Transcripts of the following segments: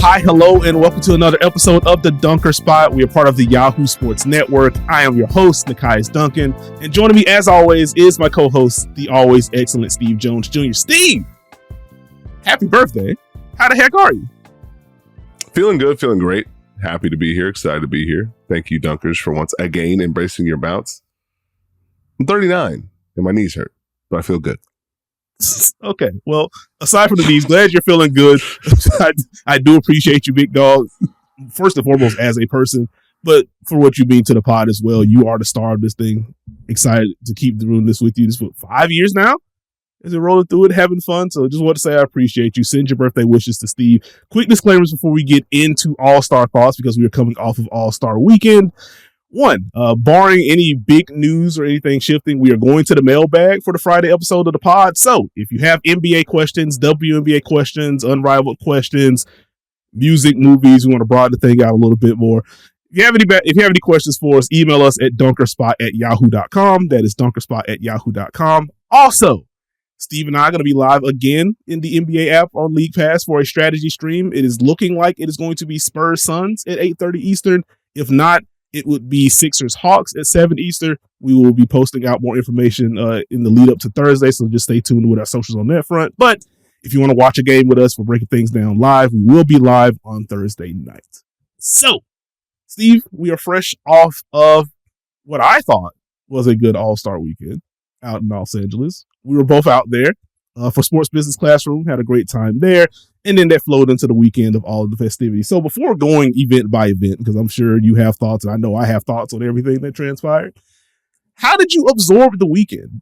Hi, hello, and welcome to another episode of the Dunker Spot. We are part of the Yahoo Sports Network. I am your host, Nekias Duncan, and joining me, as always, is my co-host, the always excellent Steve Jones Jr. Steve, happy birthday. How the heck are you? Feeling good, feeling great. Happy to be here, excited to be here. Thank you, Dunkers, for once again embracing your bounce. I'm 39, and my knees hurt, but I feel good. Okay, well, aside from the knees, glad you're feeling good. I do appreciate you, big dog, first and foremost as a person, but for what you mean to the pod as well. You are the star of this thing. Excited to keep doing this with you. This for 5 years now. As we're rolling through it, having fun. So just want to say I appreciate you. Send your birthday wishes to Steve. Quick disclaimers before we get into All-Star thoughts, because we are coming off of All-Star weekend. One, barring any big news or anything shifting, we are going to the mailbag for the Friday episode of the pod. So if you have NBA questions, WNBA questions, Unrivaled questions, music, movies, we want to broaden the thing out a little bit more. If you have any questions for us, email us at dunkerspot@yahoo.com. That is dunkerspot@yahoo.com. Also, Steve and I are going to be live again in the NBA app on League Pass for a strategy stream. It is looking like it is going to be Spurs Suns at 8:30 Eastern. If not, it would be Sixers Hawks at 7 Eastern. We will be posting out more information in the lead up to Thursday, so just stay tuned with our socials on that front. But if you want to watch a game with us, we're breaking things down live. We will be live on Thursday night. So, Steve, we are fresh off of what I thought was a good All-Star weekend out in Los Angeles. We were both out there for Sports Business Classroom, had a great time there. And then that flowed into the weekend of all of the festivities. So before going event by event, because I'm sure you have thoughts, and I know I have thoughts on everything that transpired, how did you absorb the weekend?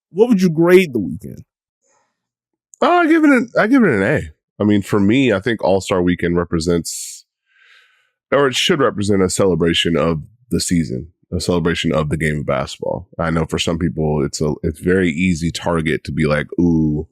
What would you grade the weekend? Oh, I give it an A. I mean, for me, I think All-Star Weekend represents, or it should represent, a celebration of the season, a celebration of the game of basketball. I know for some people, it's very easy target to be like, ooh,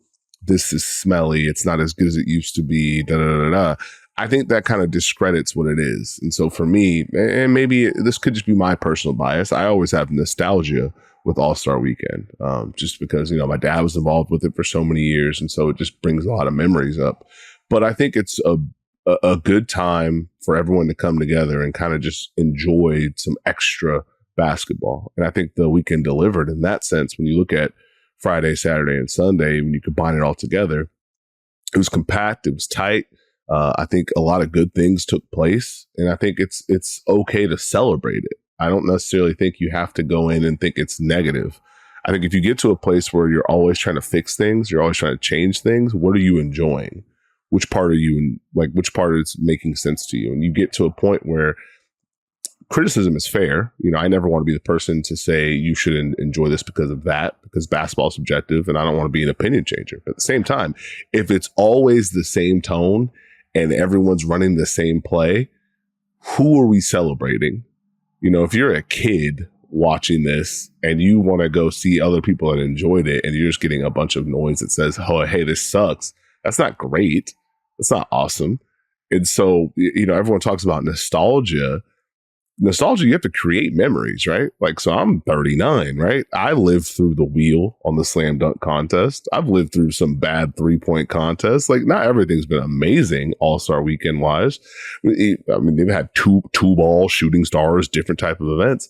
this is smelly. It's not as good as it used to be. Da, da, da, da. I think that kind of discredits what it is. And so for me, and maybe this could just be my personal bias, I always have nostalgia with All-Star Weekend, just because, you know, my dad was involved with it for so many years. And so it just brings a lot of memories up. But I think it's a good time for everyone to come together and kind of just enjoy some extra basketball. And I think the weekend delivered in that sense. When you look at Friday, Saturday, and Sunday, when you combine it all together, it was compact, it was tight. I think a lot of good things took place, and I think it's okay to celebrate it. I don't necessarily think you have to go in and think it's negative. I think if you get to a place where you're always trying to fix things, you're always trying to change things, what are you enjoying? Which part are you, like, which part is making sense to you? And you get to a point where criticism is fair. You know, I never want to be the person to say you shouldn't enjoy this because of that, because basketball is subjective, and I don't want to be an opinion changer. But at the same time, if it's always the same tone and everyone's running the same play, who are we celebrating? You know, if you're a kid watching this and you want to go see other people that enjoyed it and you're just getting a bunch of noise that says, oh, hey, this sucks, that's not great. That's not awesome. And so, you know, everyone talks about nostalgia, you have to create memories, right? Like, so I'm 39, right? I lived through the wheel on the slam dunk contest. I've lived through some bad 3-point contests. Like, not everything's been amazing All-Star Weekend wise. I mean, they've had two ball shooting stars, different type of events,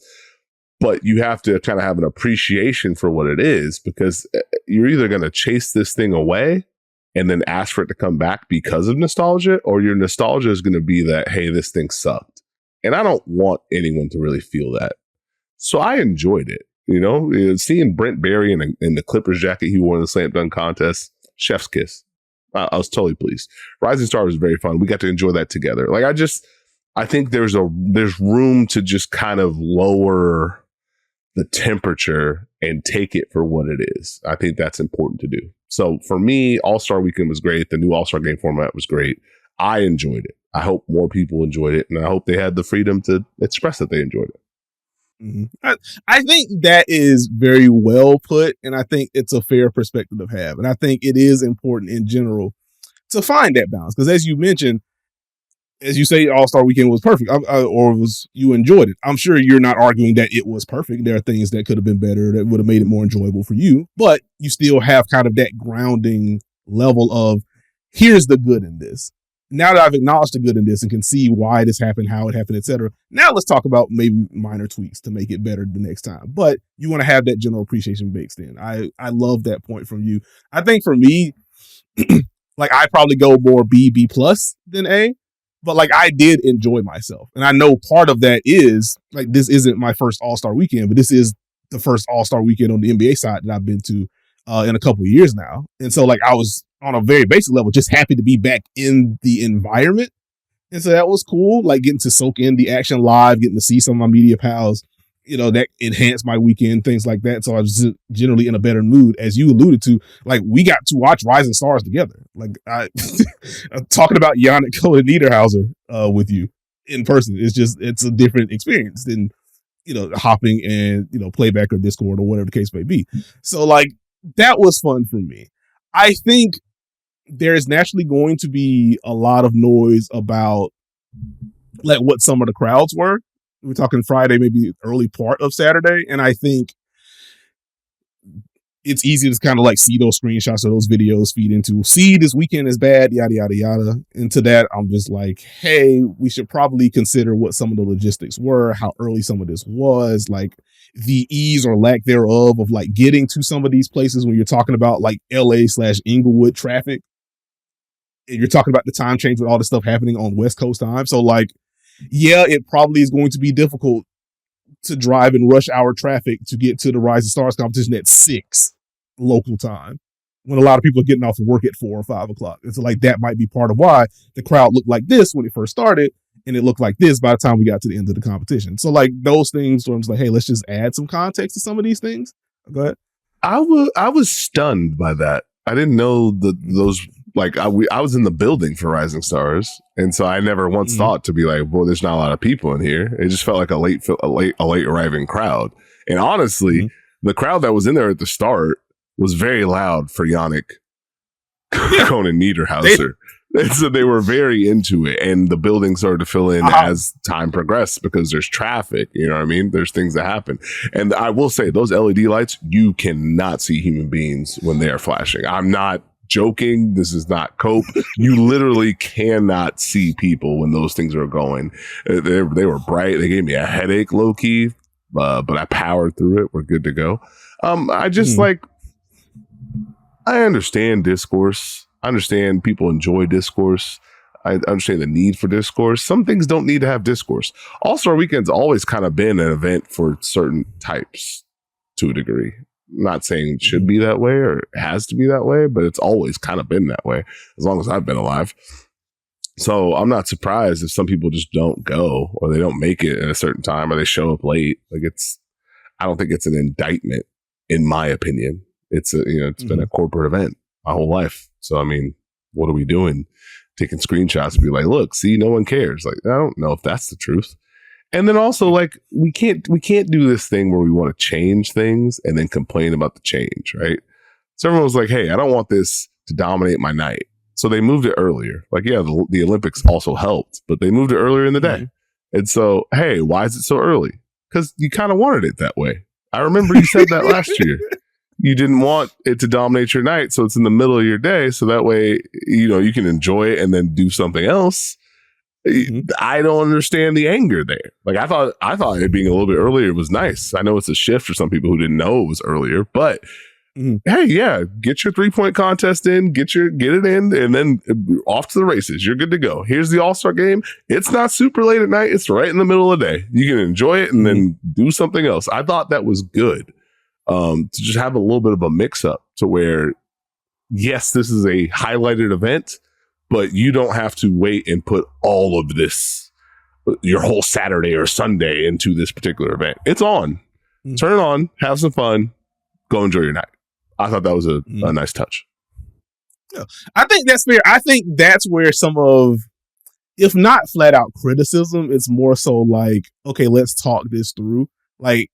but you have to kind of have an appreciation for what it is, because you're either going to chase this thing away and then ask for it to come back because of nostalgia, or your nostalgia is going to be that, hey, this thing sucked. And I don't want anyone to really feel that. So I enjoyed it. You know, seeing Brent Barry in the Clippers jacket he wore in the slam dunk contest, chef's kiss. I was totally pleased. Rising Star was very fun. We got to enjoy that together. Like, I think there's room to just kind of lower the temperature and take it for what it is. I think that's important to do. So for me, All-Star Weekend was great. The new All-Star game format was great. I enjoyed it. I hope more people enjoyed it, and I hope they had the freedom to express that they enjoyed it. Mm-hmm. I think that is very well put, and I think it's a fair perspective to have. And I think it is important in general to find that balance, because as you mentioned, as you say, All-Star Weekend was perfect, you enjoyed it. I'm sure you're not arguing that it was perfect. There are things that could have been better that would have made it more enjoyable for you, but you still have kind of that grounding level of, here's the good in this. now that I've acknowledged the good in this and can see why this happened, how it happened, etc. Now let's talk about maybe minor tweaks to make it better the next time. But you want to have that general appreciation mixed in. I love that point from you. I think for me, like I probably go more B plus than A, but like I did enjoy myself. And I know part of that is like, this isn't my first All-Star weekend, but this is the first All-Star weekend on the NBA side that I've been to in a couple of years now. And so like I was on a very basic level, just happy to be back in the environment. And so that was cool, like getting to soak in the action live, getting to see some of my media pals, you know, that enhanced my weekend, things like that. So I was just generally in a better mood, as you alluded to. Like we got to watch Rising Stars together. Like I'm talking about Yannick Cohen Niederhauser with you in person. It's a different experience than, you know, hopping and, you know, playback or Discord or whatever the case may be. So like that was fun for me. I think there is naturally going to be a lot of noise about like what some of the crowds were. We're talking Friday, maybe early part of Saturday. And I think it's easy to kind of like see those screenshots of those videos feed into, see, this weekend is bad, yada, yada, yada. And to that, I'm just like, hey, we should probably consider what some of the logistics were, how early some of this was, like the ease or lack thereof of like getting to some of these places when you're talking about like LA/Inglewood traffic. And you're talking about the time change with all this stuff happening on West Coast time. So like, yeah, it probably is going to be difficult to drive in rush hour traffic to get to the Rising Stars competition at 6 local time when a lot of people are getting off of work at 4 or 5 o'clock. And so like that might be part of why the crowd looked like this when it first started, and it looked like this by the time we got to the end of the competition. So like those things, where I'm just like, hey, let's just add some context to some of these things. Go ahead. I was stunned by that. I didn't know those. Like I was in the building for Rising Stars, and so I never once thought to be like, well, there's not a lot of people in here. It just felt like a late arriving crowd. And honestly, the crowd that was in there at the start was very loud for Yannick Conan Niederhauser. And so they were very into it, and the building started to fill in as time progressed because there's traffic. You know what I mean? There's things that happen. And I will say, those LED lights, you cannot see human beings when they are flashing. I'm not joking. This is not cope. You literally cannot see people when those things are going. They were bright. They gave me a headache, low key, but I powered through it. We're good to go. I just like, I understand discourse. I understand people enjoy discourse. I understand the need for discourse. Some things don't need to have discourse. All-Star Weekend's always kind of been an event for certain types to a degree. I'm not saying it should be that way or it has to be that way, but it's always kind of been that way as long as I've been alive. So I'm not surprised if some people just don't go or they don't make it at a certain time or they show up late. Like I don't think it's an indictment, in my opinion. It's been a corporate event my whole life. So, I mean, what are we doing? Taking screenshots and be like, look, see, no one cares. Like, I don't know if that's the truth. And then also, like, we can't do this thing where we want to change things and then complain about the change, right? So everyone was like, hey, I don't want this to dominate my night. So they moved it earlier. Like, yeah, the Olympics also helped, but they moved it earlier in the day. And so, hey, why is it so early? Because you kind of wanted it that way. I remember you said that last year. You didn't want it to dominate your night, so it's in the middle of your day, so that way, you can enjoy it and then do something else. I don't understand the anger there. Like I thought it being a little bit earlier was nice. I know it's a shift for some people who didn't know it was earlier, but hey, yeah, get your 3-point contest in, get it in, and then off to the races. You're good to go. Here's the All-Star game. It's not super late at night. It's right in the middle of the day. You can enjoy it and then do something else. I thought that was good. To just have a little bit of a mix up to where, yes, this is a highlighted event, but you don't have to wait and put all of this, your whole Saturday or Sunday into this particular event. It's on. Turn it on, have some fun, go enjoy your night. I thought that was a nice touch. Yeah, I think that's fair. I think that's where some of, if not flat out criticism, it's more so like, okay, let's talk this through. Like,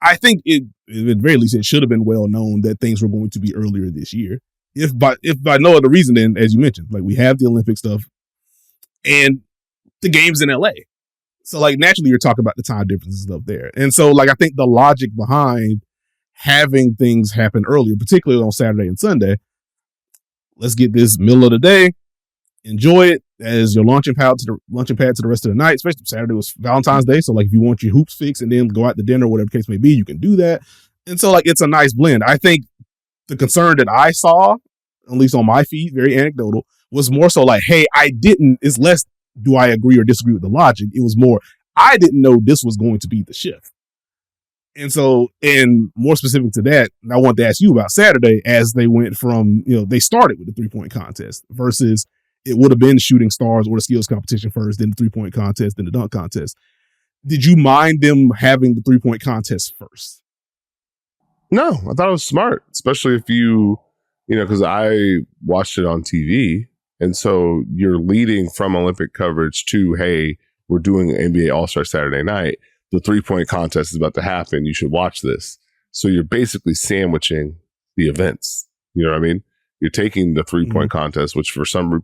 I think at the very least, it should have been well known that things were going to be earlier this year. If by no other reason, then as you mentioned, like we have the Olympic stuff and the games in LA. So like naturally you're talking about the time differences up there. And so like I think the logic behind having things happen earlier, particularly on Saturday and Sunday, let's get this middle of the day. enjoy it as your launching pad to the rest of the night. Especially Saturday was Valentine's Day, so like if you want your hoops fixed and then go out to dinner, whatever the case may be, you can do that. And so like it's a nice blend. I think the concern that I saw, at least on my feed, very anecdotal, was more so like, hey, it's less do I agree or disagree with the logic. It was more, I didn't know this was going to be the shift. And so, and more specific to that, I want to ask you about Saturday as they went from, they started with the 3-point contest versus it would have been shooting stars or the skills competition first, then the 3-point contest, then the dunk contest. Did you mind them having the 3-point contest first? No, I thought it was smart, especially if because I watched it on TV. And so you're leading from Olympic coverage to, hey, we're doing NBA All-Star Saturday night. The 3-point contest is about to happen. You should watch this. So you're basically sandwiching the events. You know what I mean? You're taking the 3-point contest, which for some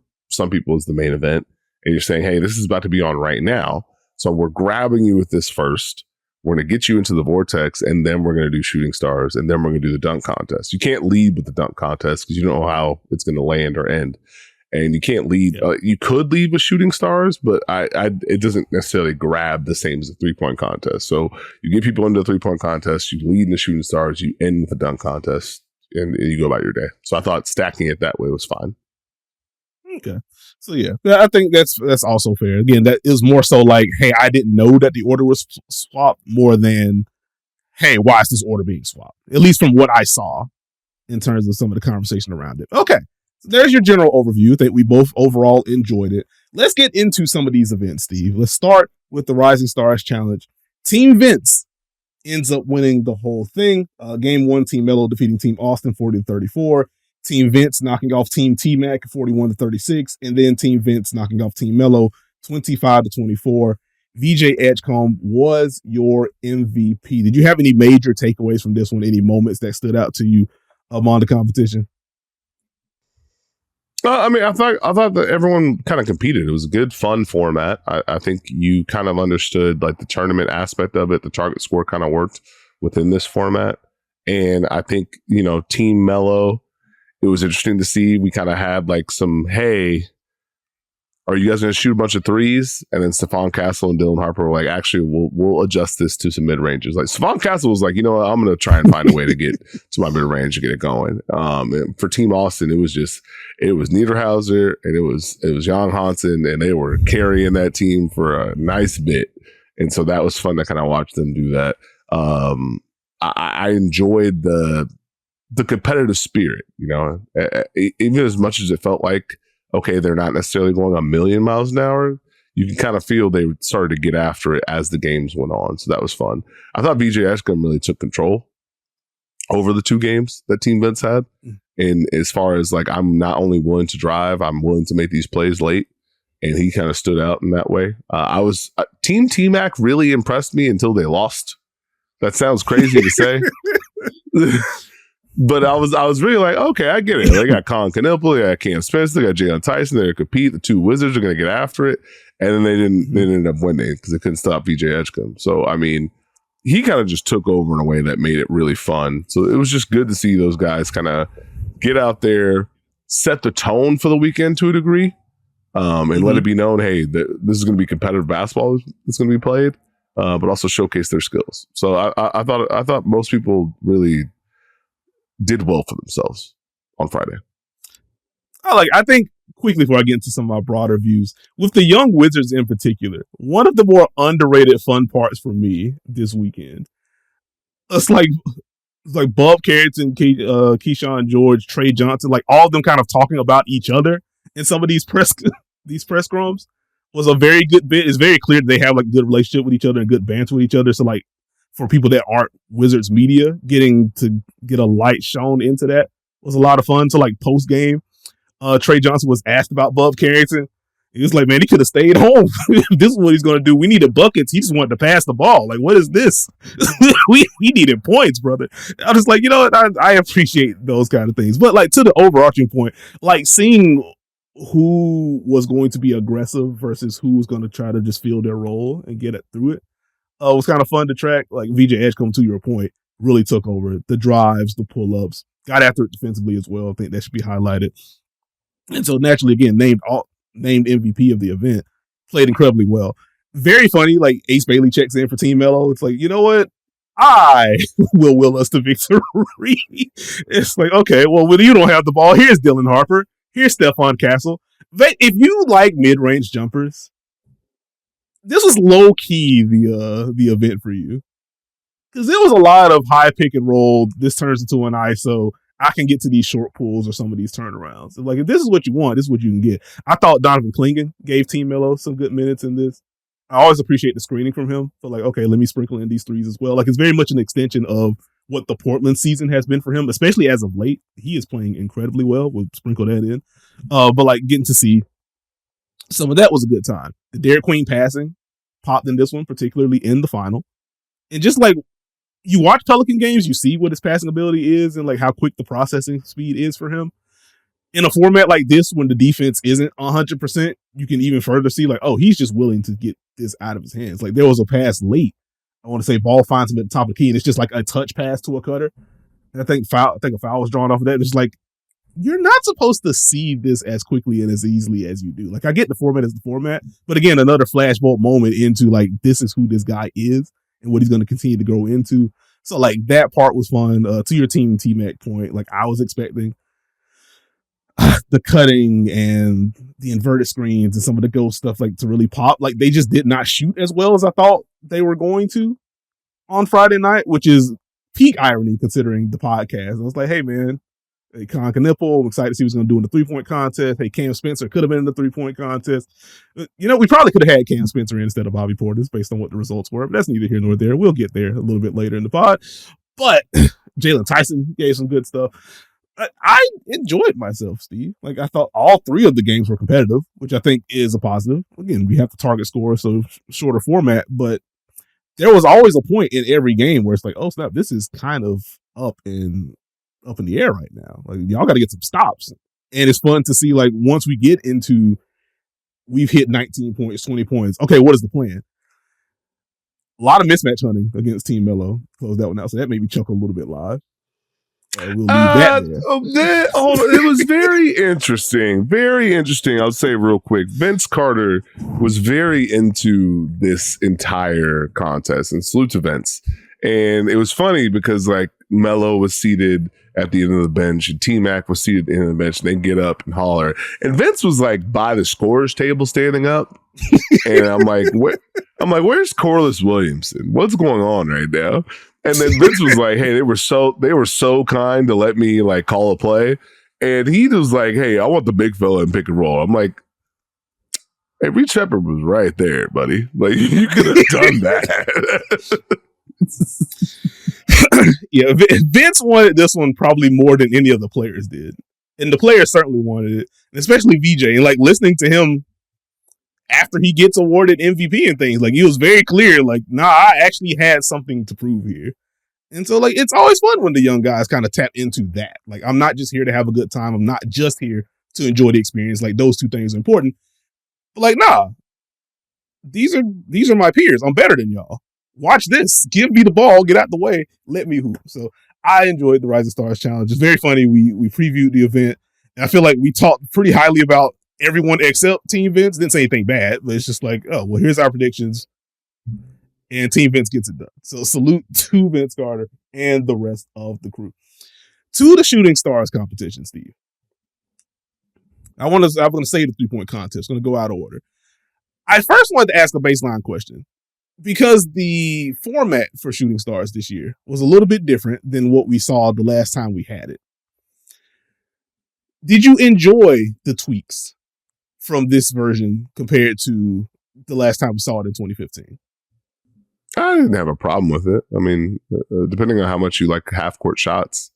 people is the main event, and you're saying, hey, this is about to be on right now. So we're grabbing you with this first. We're going to get you into the vortex, and then we're going to do shooting stars, and then we're going to do the dunk contest. You can't lead with the dunk contest because you don't know how it's going to land or end. And you can't lead. Yeah. You could lead with shooting stars, but it doesn't necessarily grab the same as a 3-point contest. So you get people into the 3-point contest, you lead in the shooting stars, you end with the dunk contest, and you go about your day. So I thought stacking it that way was fine. Okay. So yeah, I think that's also fair. Again, that is more so like, hey, I didn't know that the order was swapped more than, hey, why is this order being swapped? At least from what I saw in terms of some of the conversation around it. Okay. So there's your general overview. I think we both overall enjoyed it. Let's get into some of these events, Steve. Let's start with the Rising Stars Challenge. Team Vince ends up winning the whole thing. Game 1, Team Melo defeating Team Austin 40-34. Team Vince knocking off Team T-Mac 41-36. And then Team Vince knocking off Team Melo 25-24. VJ Edgecombe was your MVP. Did you have any major takeaways from this one? Any moments that stood out to you among the competition? I thought that everyone kind of competed. It was a good, fun format. I think you kind of understood like the tournament aspect of it. The target score kind of worked within this format. And I think, Team Melo, it was interesting to see. We kind of had like some, hey, are you guys going to shoot a bunch of threes? And then Stephon Castle and Dylan Harper were like, actually, we'll adjust this to some mid ranges. Like Stephon Castle was like, you know what, I'm going to try and find a way to get to my mid range and get it going. And for Team Austin, it was Niederhauser and it was Jan Hansen, and they were carrying that team for a nice bit. And so that was fun to kind of watch them do that. I enjoyed the competitive spirit, even as much as it felt like, okay, they're not necessarily going a million miles an hour. You can kind of feel they started to get after it as the games went on. So that was fun. I thought VJ Edgecombe really took control over the 2 games that Team Vince had. And as far as like, I'm not only willing to drive, I'm willing to make these plays late. And he kind of stood out in that way. Team T-Mac really impressed me until they lost. That sounds crazy to say. But I was really like, okay, I get it. They got Colin Knueppel, they got Cam Spencer, they got Jalen Tyson, they're going to compete. The 2 Wizards are going to get after it. And then they ended up winning because they couldn't stop VJ Edgecombe. So, I mean, he kind of just took over in a way that made it really fun. So it was just good to see those guys kind of get out there, set the tone for the weekend to a degree, and let it be known, hey, this is going to be competitive basketball that's going to be played, but also showcase their skills. So I thought most people really did well for themselves on Friday. I think quickly before I get into some of my broader views, with the young Wizards in particular, one of the more underrated fun parts for me this weekend, it's like Bob Carrington, Keyshawn George, Trey Johnson, like all of them kind of talking about each other in some of these press scrums was a very good bit. It's very clear that they have like good relationship with each other and good banter with each other. So like, for people that aren't Wizards media, getting to get a light shown into that was a lot of fun. So like post game, Trey Johnson was asked about Bub Carrington. He was like, man, he could have stayed home. This is what he's going to do. We needed buckets. He just wanted to pass the ball. Like, what is this? we needed points, brother. I was like, you know what? I appreciate those kind of things. But like to the overarching point, like seeing who was going to be aggressive versus who was going to try to just fill their role and get it through it. It was kind of fun to track. Like VJ Edgecombe, to your point, really took over the drives, the pull-ups, got after it defensively as well. I think that should be highlighted. And so naturally, again, named named MVP of the event, played incredibly well. Very funny, like Ace Bailey checks in for Team Melo. It's like, you know what? I will us to victory. It's like, okay, well, when you don't have the ball, here's Dylan Harper. Here's Stephon Castle. If you like mid-range jumpers, this was low-key the event for you. Because there was a lot of high pick and roll. This turns into an ISO. I can get to these short pulls or some of these turnarounds. So like, if this is what you want, this is what you can get. I thought Donovan Clingan gave Team Melo some good minutes in this. I always appreciate the screening from him. So like, okay, let me sprinkle in these threes as well. Like, it's very much an extension of what the Portland season has been for him, especially as of late. He is playing incredibly well. We'll sprinkle that in. But like, getting to see some of that was a good time. The Derek Queen passing popped in this one, particularly in the final. And just like, you watch Pelican games, you see what his passing ability is and like how quick the processing speed is for him. In a format like this, when the defense isn't 100%, you can even further see like, oh, he's just willing to get this out of his hands. Like, there was a pass late. I want to say ball finds him at the top of the key, and it's just like a touch pass to a cutter. And I think a foul was drawn off of that. It's like, you're not supposed to see this as quickly and as easily as you do. Like, I get the format is the format, but again, another flashbulb moment into like, this is who this guy is and what he's going to continue to grow into. So like, that part was fun. To your team T-Mac point, like, I was expecting the cutting and the inverted screens and some of the ghost stuff like to really pop. Like, they just did not shoot as well as I thought they were going to on Friday night, which is peak irony considering the podcast. I was like, hey man, hey Con Knipple, I'm excited to see what he's going to do in the 3-point contest. Hey, Cam Spencer could have been in the 3-point contest. You know, we probably could have had Cam Spencer instead of Bobby Portis based on what the results were, but that's neither here nor there. We'll get there a little bit later in the pod. But Jalen Tyson gave some good stuff. I enjoyed myself, Steve. Like, I thought all three of the games were competitive, which I think is a positive. Again, we have the target score, so shorter format, but there was always a point in every game where it's like, oh snap, this is kind of up in the air right now. Like, y'all got to get some stops. And it's fun to see, like, once we get into, we've hit 19 points, 20 points. Okay, what is the plan? A lot of mismatch hunting against Team Melo. Close that one out. So that made me chuckle a little bit live. We'll leave that there. It was very interesting. Very interesting. I'll say real quick. Vince Carter was very into this entire contest, and salute to Vince. And it was funny because like Melo was seated at the end of the bench and T-Mac was seated at the end of the bench, and they get up and holler. And Vince was like by the scorer's table standing up. And I'm like, where's Corliss Williamson? What's going on right now? And then Vince was like, hey, they were so kind to let me like call a play. And he was like, hey, I want the big fella in pick and roll. I'm like, hey, Reed Shepard was right there, buddy. Like, you could have done that. Yeah, Vince wanted this one probably more than any of the players did. And the players certainly wanted it, and especially VJ. And like, listening to him after he gets awarded MVP and things, like, he was very clear, like, nah, I actually had something to prove here. And so, like, it's always fun when the young guys kind of tap into that. Like, I'm not just here to have a good time. I'm not just here to enjoy the experience. Like, those two things are important. But like, nah, these are my peers. I'm better than y'all. Watch this. Give me the ball. Get out the way. Let me hoop. So I enjoyed the Rising Stars Challenge. It's very funny. We previewed the event. And I feel like we talked pretty highly about everyone except Team Vince. Didn't say anything bad, but it's just like, oh, well, here's our predictions. And Team Vince gets it done. So salute to Vince Carter and the rest of the crew. To the Shooting Stars competition, Steve. I'm going to say the 3-point contest. Going to go out of order. I first wanted to ask a baseline question, because the format for Shooting Stars this year was a little bit different than what we saw the last time we had it. Did you enjoy the tweaks from this version compared to the last time we saw it in 2015? I didn't have a problem with it. I mean, depending on how much you like half-court shots,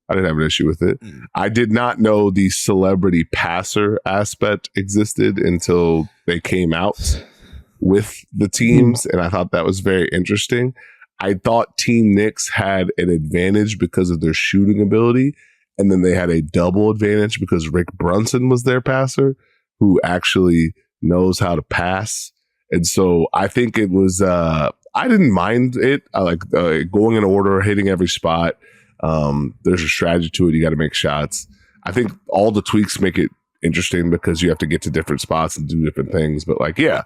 I didn't have an issue with it. I did not know the celebrity passer aspect existed until they came out with the teams, and I thought that was very interesting. I thought Team Knicks had an advantage because of their shooting ability, and then they had a double advantage because Rick Brunson was their passer, who actually knows how to pass. And so I think it was, I didn't mind it. I like going in order, hitting every spot. There's a strategy to it. You got to make shots. I think all the tweaks make it interesting because you have to get to different spots and do different things. But like, yeah,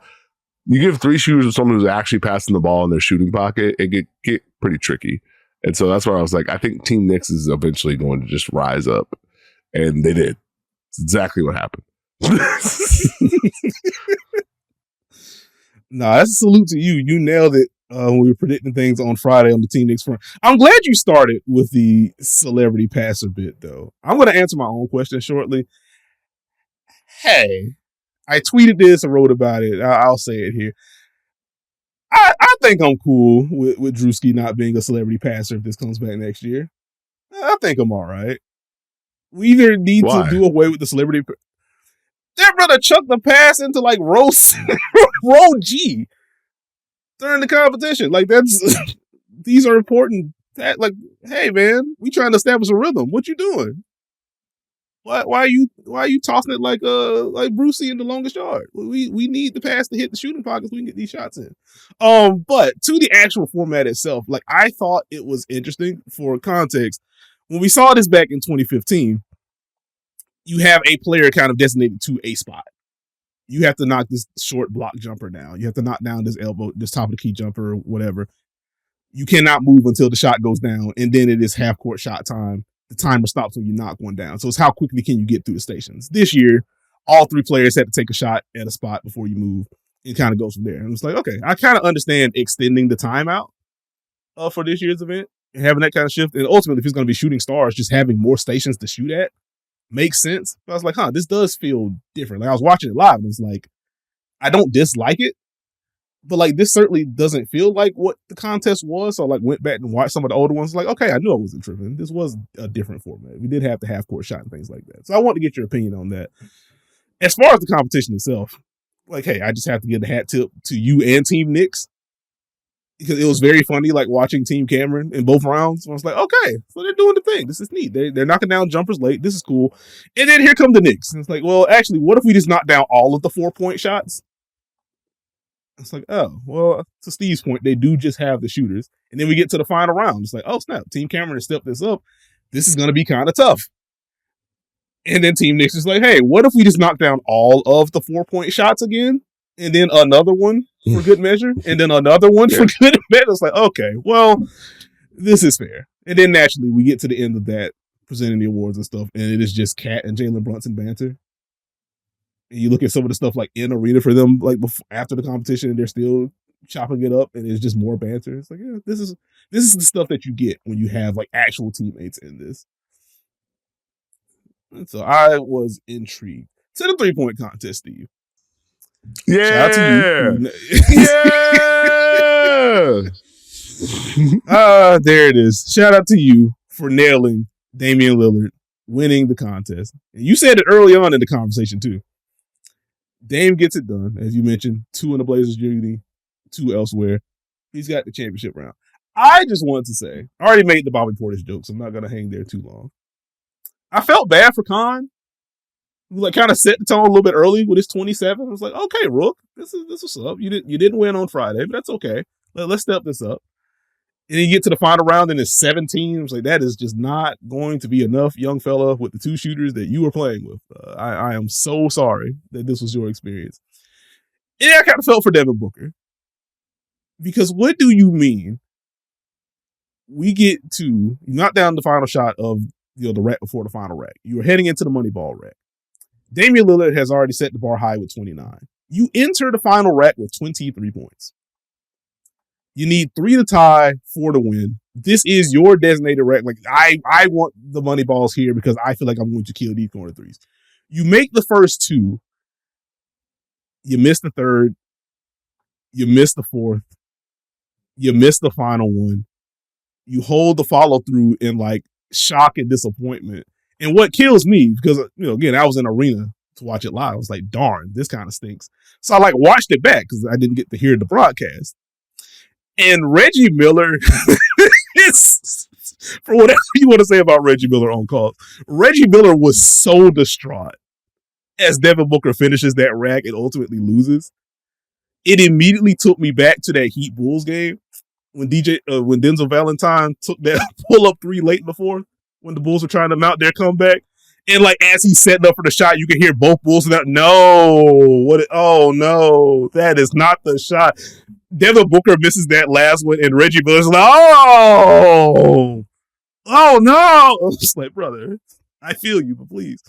you give 3 shooters to someone who's actually passing the ball in their shooting pocket, it get pretty tricky. And so that's where I was like, I think Team Knicks is eventually going to just rise up. And they did. It's exactly what happened. Nah, that's a salute to you. You nailed it when we were predicting things on Friday on the Team Knicks front. I'm glad you started with the celebrity passer bit, though. I'm going to answer my own question shortly. Hey, I tweeted this and wrote about it. I'll say it here. I think I'm cool with Drewski not being a celebrity passer if this comes back next year. I think I'm all right. We either need to do away with the celebrity. That brother chucked the pass into like row G during the competition. Like these are important. Like, hey man, we trying to establish a rhythm. What you doing? Why are you tossing it like Brucey in the longest yard? We need the pass to hit the shooting pockets. We can get these shots in. But to the actual format itself, like I thought it was interesting for context. When we saw this back in 2015, you have a player kind of designated to a spot. You have to knock this short block jumper down. You have to knock down this elbow, this top of the key jumper, or whatever. You cannot move until the shot goes down, and then it is half court shot time. The timer stops when you knock one down. So it's how quickly can you get through the stations. This year, all 3 players had to take a shot at a spot before you move. It kind of goes from there. And it's like, okay, I kind of understand extending the timeout for this year's event and having that kind of shift. And ultimately, if it's going to be shooting stars, just having more stations to shoot at makes sense. But I was like, this does feel different. Like I was watching it live and it's like, I don't dislike it, but like this certainly doesn't feel like what the contest was. So I like went back and watched some of the older ones. Like, okay, I knew I wasn't tripping. This was a different format. We did have the half court shot and things like that. So I want to get your opinion on that. As far as the competition itself, like, hey, I just have to give the hat tip to you and Team Knicks because it was very funny, like watching Team Cameron in both rounds. I was like, okay, so they're doing the thing. This is neat. They're knocking down jumpers late. This is cool. And then here come the Knicks. And it's like, well, actually, what if we just knock down all of the 4-point shots? It's like, oh, well, to Steve's point, they do just have the shooters. And then we get to the final round. It's like, oh, snap. Team Cameron has stepped this up. This is going to be kind of tough. And then Team Knicks is like, hey, what if we just knock down all of the 4-point shots again? And then another one for good measure. And then another one for good measure. It's like, okay, well, this is fair. And then naturally, we get to the end of that, presenting the awards and stuff. And it is just Cat and Jalen Brunson banter. And you look at some of the stuff like in arena for them, like before, after the competition, and they're still chopping it up, and it's just more banter. It's like, yeah, this is the stuff that you get when you have like actual teammates in this. And so I was intrigued. To the 3-point contest, Steve. Yeah, shout out to you. Yeah. There it is. Shout out to you for nailing Damian Lillard, winning the contest. And you said it early on in the conversation too. Dame gets it done, as you mentioned, 2 in the Blazers jersey, 2 elsewhere. He's got the championship round. I just wanted to say, I already made the Bobby Portis joke, so I'm not going to hang there too long. I felt bad for Khan. He like kind of set the tone a little bit early with his 27. I was like, okay, Rook, this is what's up. You didn't win on Friday, but that's okay. Let's step this up. And then you get to the final round and it's 17. I was like, that is just not going to be enough, young fella, with the 2 shooters that you were playing with. I am so sorry that this was your experience. And I kind of felt for Devin Booker. Because what do you mean? We get to knock down the final shot of the rack before the final rack. You were heading into the money ball rack. Damian Lillard has already set the bar high with 29. You enter the final rack with 23 points. You need 3 to tie, 4 to win. This is your designated rack. Like, I want the money balls here because I feel like I'm going to kill these corner threes. You make the first 2. You miss the third. You miss the fourth. You miss the final one. You hold the follow through in like shock and disappointment. And what kills me, because, again, I was in arena to watch it live. I was like, darn, this kind of stinks. So I like watched it back because I didn't get to hear the broadcast. And Reggie Miller is, for whatever you want to say about Reggie Miller on calls, Reggie Miller was so distraught as Devin Booker finishes that rack and ultimately loses. It immediately took me back to that Heat Bulls game when when Denzel Valentine took that pull-up 3 late in the fourth when the Bulls were trying to mount their comeback. And like as he's setting up for the shot, you can hear both Bulls out. No, oh no, that is not the shot. Devin Booker misses that last one, and Reggie Miller's like, oh no. I was like, brother, I feel you, but please.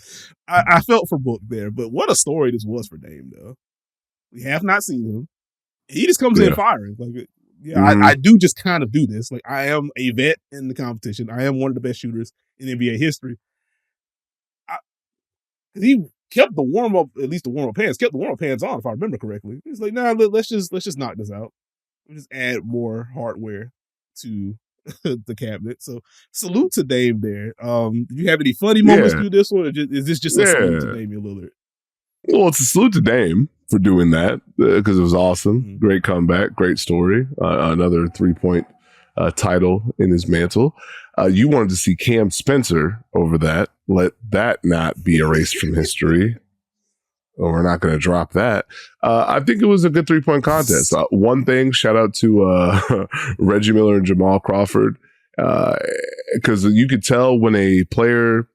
I felt for Book there, but what a story this was for Dame, though. We have not seen him. He just comes in firing. Like, I do just kind of do this. Like, I am a vet in the competition. I am one of the best shooters in NBA history. He kept the warm up, at least the warm up pants, kept the warm up pants on, if I remember correctly. He's like, nah, let's just knock this out. We'll just add more hardware to the cabinet. So salute to Dame there. Do you have any funny moments through this one, or is this just a salute to Damian Lillard? Well, it's a salute to Dame for doing that because it was awesome. Mm-hmm. Great comeback, great story. Another 3-point title in his mantle. You wanted to see Cam Spencer over that. Let that not be erased from history. Well, we're not going to drop that. I think it was a good 3-point contest. One thing, shout out to Reggie Miller and Jamal Crawford, because you could tell when a player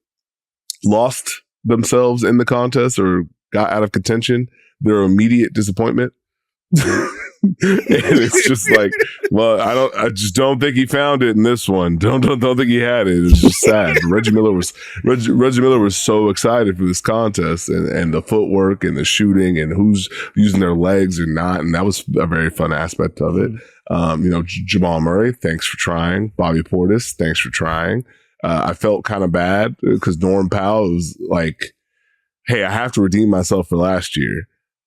lost themselves in the contest or got out of contention, their immediate disappointment. And it's just like, well, I just don't think he found it in this one. Don't think he had it. It's just sad. Reggie Miller was so excited for this contest and the footwork and the shooting and who's using their legs or not, and that was a very fun aspect of it. Jamal Murray, thanks for trying. Bobby Portis, thanks for trying. I felt kind of bad because Norm Powell was like, hey, I have to redeem myself for last year.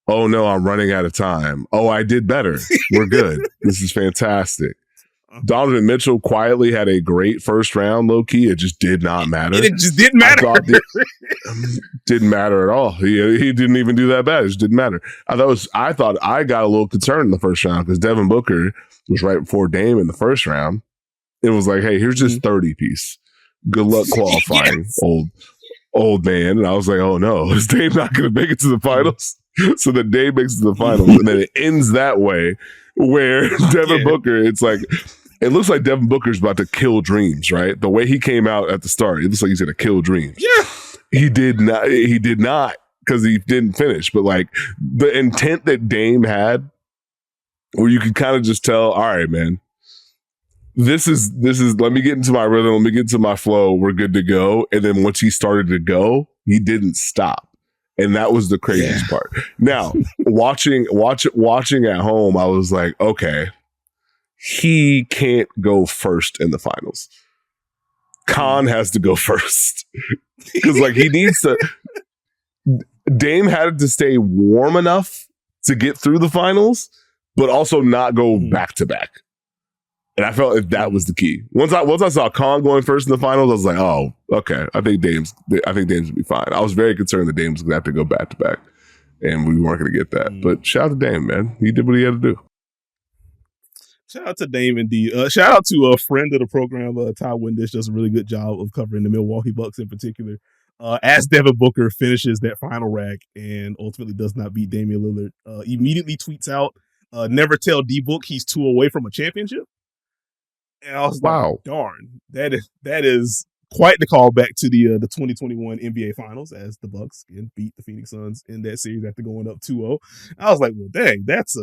Oh no, I'm running out of time. Oh, I did better. We're good. This is fantastic. Donovan Mitchell quietly had a great first round, low key. It just did not matter. It just didn't matter. Didn't matter at all. He didn't even do that bad. It just didn't matter. I thought I got a little concerned in the first round because Devin Booker was right before Dame in the first round. It was like, hey, here's just 30 piece. Good luck qualifying, old man. And I was like, oh no, is Dame not going to make it to the finals? So the Dame makes it to the finals, and then it ends that way, where Devin Booker, it's like, it looks like Devin Booker's about to kill dreams, right? The way he came out at the start, it looks like he's going to kill dreams. Yeah. He did not, because he didn't finish. But like the intent that Dame had, where you could kind of just tell, all right, man, this is, let me get into my rhythm, let me get into my flow, we're good to go. And then once he started to go, he didn't stop. And that was the craziest part. Now, watching at home, I was like, okay, he can't go first in the finals. Khan has to go first. Because like he needs to, Dame had to stay warm enough to get through the finals, but also not go back to back. And I felt like that was the key. Once I saw Khan going first in the finals, I was like, oh, okay. I think Dame's will be fine. I was very concerned that Dame's gonna have to go back to back, and we weren't gonna get that. But shout out to Dame, man. He did what he had to do. Shout out to Dame indeed. Shout out to a friend of the program, Ty Windish, does a really good job of covering the Milwaukee Bucks in particular. As Devin Booker finishes that final rack and ultimately does not beat Damian Lillard, immediately tweets out, "Never tell D-Book he's 2 away from a championship." And I was like, darn, that is quite the callback to the 2021 NBA Finals as the Bucks beat the Phoenix Suns in that series after going up 2-0. I was like, well, dang, that's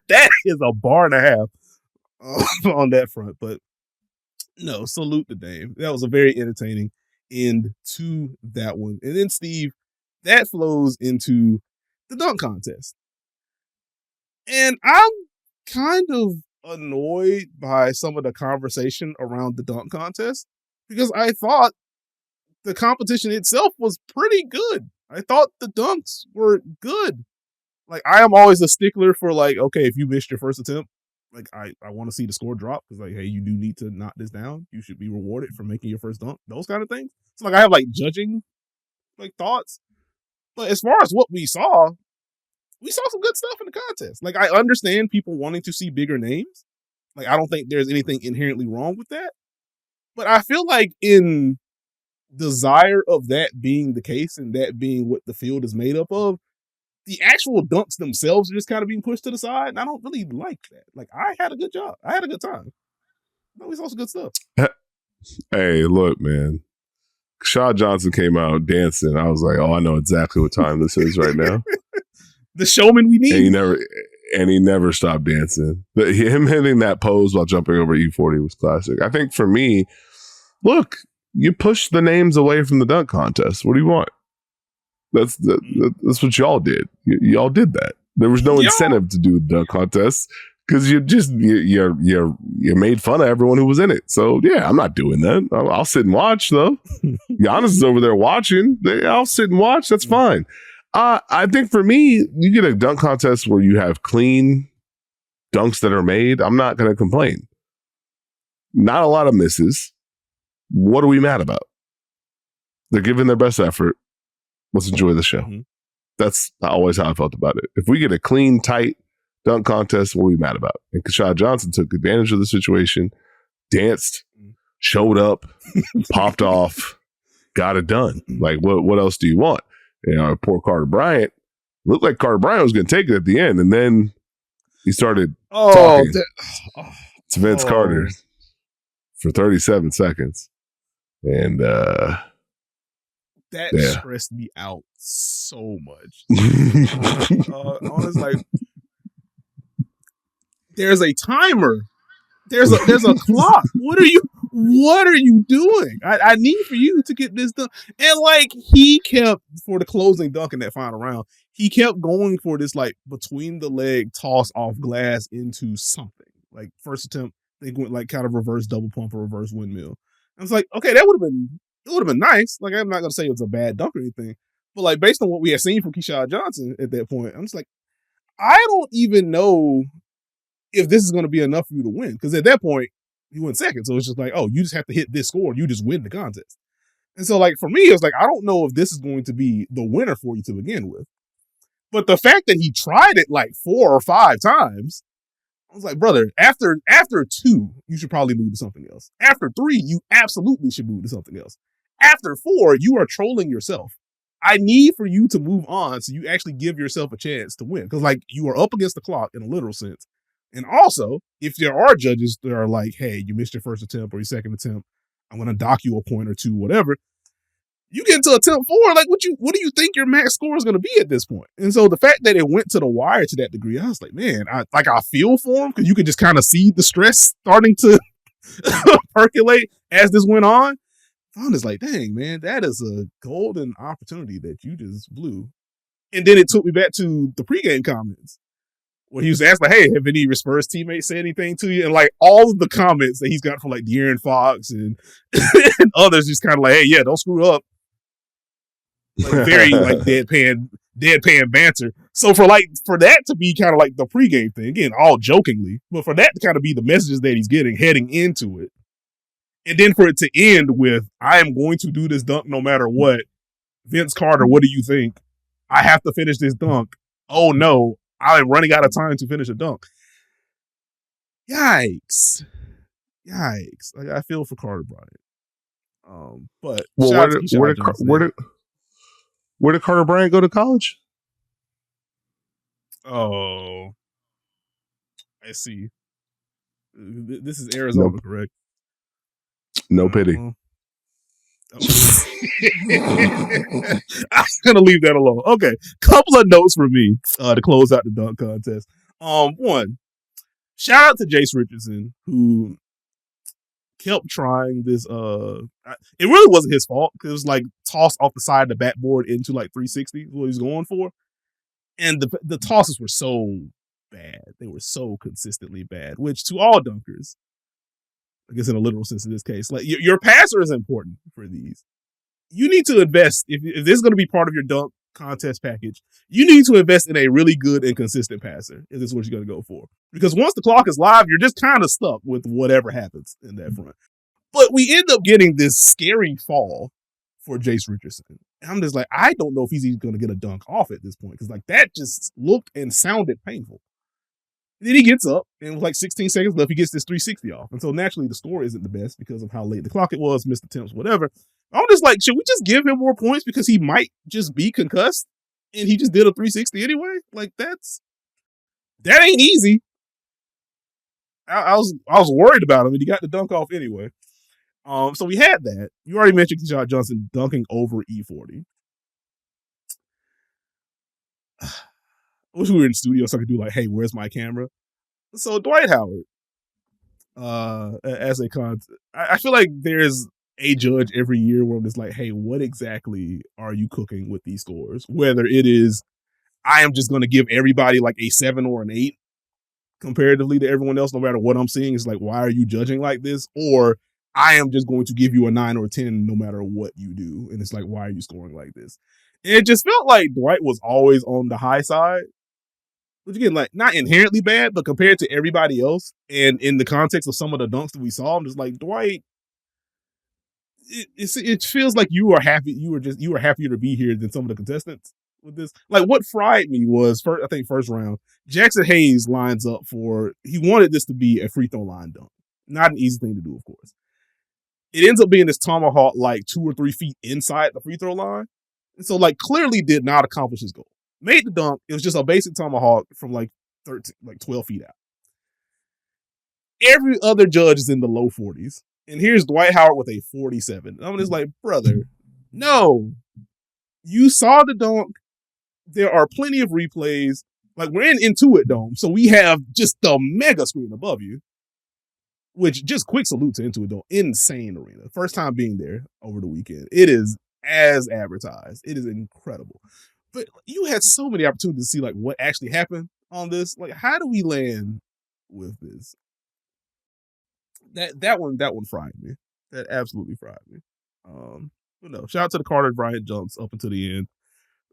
that is a bar and a half on that front. But no, salute to Dame. That was a very entertaining end to that one. And then, Steve, that flows into the dunk contest. And I'm kind of annoyed by some of the conversation around the dunk contest because I thought the competition itself was pretty good. I thought the dunks were good. Like, I am always a stickler for like, okay, if you missed your first attempt, like I want to see the score drop because like, hey, you do need to knock this down. You should be rewarded for making your first dunk. Those kind of things. So like, I have like judging like thoughts, but as far as what we saw some good stuff in the contest. Like, I understand people wanting to see bigger names. Like, I don't think there's anything inherently wrong with that. But I feel like in desire of that being the case and that being what the field is made up of, the actual dunks themselves are just kind of being pushed to the side. And I don't really like that. Like, I had a good job. I had a good time. We saw some good stuff. Hey, look, man. Shaw Johnson came out dancing. I was like, oh, I know exactly what time this is right now. The showman we need. And he never stopped dancing. Him hitting that pose while jumping over E40 was classic. I think for me, look, you push the names away from the dunk contest. What do you want? That's what y'all did. Y'all did that. There was no incentive to do the dunk contest because you made fun of everyone who was in it. So yeah, I'm not doing that. I'll sit and watch though. Giannis is over there watching. I'll sit and watch. That's fine. I think for me, you get a dunk contest where you have clean dunks that are made. I'm not going to complain. Not a lot of misses. What are we mad about? They're giving their best effort. Let's enjoy the show. Mm-hmm. That's always how I felt about it. If we get a clean, tight dunk contest, what are we mad about? And Keshad Johnson took advantage of the situation, danced, showed up, popped off, got it done. Like, what else do you want? You know, poor Carter Bryant. Looked like Carter Bryant was going to take it at the end, and then he started talking to Vince Carter for 37 seconds. And that stressed me out so much. I was like, there's a timer. There's a clock. What are you doing? I need for you to get this done. And like he kept for the closing dunk in that final round, he kept going for this like between the leg toss off glass into something. Like first attempt, they went like kind of reverse double pump or reverse windmill. I was like, okay, it would have been nice. Like I'm not gonna say it was a bad dunk or anything, but like based on what we had seen from Keshad Johnson at that point, I'm just like, I don't even know if this is going to be enough for you to win. Because at that point, he went second. So it's just like, oh, you just have to hit this score and you just win the contest. And so like for me, it was like, I don't know if this is going to be the winner for you to begin with. But the fact that he tried it like 4 or 5 times, I was like, brother, after 2, you should probably move to something else. After 3, you absolutely should move to something else. After 4, you are trolling yourself. I need for you to move on so you actually give yourself a chance to win. Because like you are up against the clock in a literal sense. And also, if there are judges that are like, hey, you missed your first attempt or your second attempt, I'm going to dock you a point or 2, whatever. You get into attempt 4, like what do you think your max score is going to be at this point? And so the fact that it went to the wire to that degree, I was like, man, I feel for him because you could just kind of see the stress starting to percolate as this went on. I'm just like, dang, man, that is a golden opportunity that you just blew. And then it took me back to the pregame comments. When he was asked, like, hey, have any of your Spurs teammates said anything to you? And, like, all of the comments that he's got from, like, De'Aaron Fox and, and others just kind of like, hey, yeah, don't screw up. Like, very, like, deadpan banter. So, for that to be kind of like the pregame thing, again, all jokingly, but for that to kind of be the messages that he's getting heading into it, and then for it to end with, I am going to do this dunk no matter what. Vince Carter, what do you think? I have to finish this dunk. Oh, no. I'm running out of time to finish a dunk. Yikes. Like I feel for Carter Bryant. But where did Carter Bryant go to college? Oh, I see. This is Arizona, nope. Correct? No pity. I'm gonna leave that alone. Okay, couple of notes for me to close out the dunk contest. One, shout out to Jace Richardson who kept trying this. It really wasn't his fault because it was like tossed off the side of the backboard into like 360 what he's going for, and the tosses were so bad. They were so consistently bad, which to all dunkers, I guess in a literal sense in this case, like your passer is important for these. You need to invest, if this is going to be part of your dunk contest package, you need to invest in a really good and consistent passer if this is what you're going to go for. Because once the clock is live, you're just kind of stuck with whatever happens in that front. But we end up getting this scary fall for Jace Richardson. And I'm just like, I don't know if he's even going to get a dunk off at this point because like that just looked and sounded painful. Then he gets up, and with like 16 seconds left, he gets this 360 off. And so naturally, the score isn't the best because of how late the clock it was, missed attempts, whatever. I'm just like, should we just give him more points because he might just be concussed, and he just did a 360 anyway? Like that ain't easy. I was worried about him, and he got the dunk off anyway. So we had that. You already mentioned Keyshawn Johnson dunking over E40. I wish we were in the studio so I could do like, hey, where's my camera? So Dwight Howard, as a I feel like there's a judge every year where I'm just like, hey, what exactly are you cooking with these scores? Whether it is, I am just going to give everybody like a 7 or an 8 comparatively to everyone else, no matter what I'm seeing. It's like, why are you judging like this? Or I am just going to give you a 9 or a 10 no matter what you do. And it's like, why are you scoring like this? And it just felt like Dwight was always on the high side. Which again, like not inherently bad, but compared to everybody else, and in the context of some of the dunks that we saw, I'm just like, Dwight, it feels like you are happy. You were happier to be here than some of the contestants with this. Like what fried me was first round, Jackson Hayes lines up he wanted this to be a free throw line dunk. Not an easy thing to do, of course. It ends up being this tomahawk like 2 or 3 feet inside the free throw line. And so like clearly did not accomplish his goal. Made the dunk. It was just a basic tomahawk from like 12 feet out. Every other judge is in the low 40s. And here's Dwight Howard with a 47. I'm just like, brother, no. You saw the dunk. There are plenty of replays. Like we're in Intuit Dome. So we have just the mega screen above you. Which just quick salute to Intuit Dome. Insane arena. First time being there over the weekend. It is as advertised. It is incredible. But you had so many opportunities to see like what actually happened on this. Like, how do we land with this? That one fried me. That absolutely fried me. But no, shout out to the Carter Bryant jumps up until the end.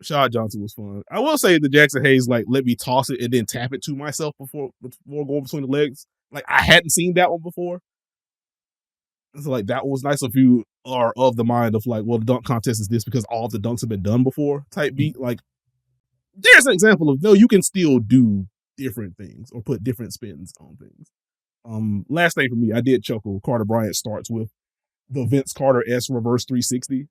Rashad Johnson was fun. I will say the Jackson Hayes like let me toss it and then tap it to myself before going between the legs. Like I hadn't seen that one before. So like that was nice if you are of the mind of like, well, the dunk contest is this because all the dunks have been done before type beat. Like there's an example of no, you can still do different things or put different spins on things. Last thing for me, I did chuckle. Carter Bryant starts with the Vince Carter S reverse 360.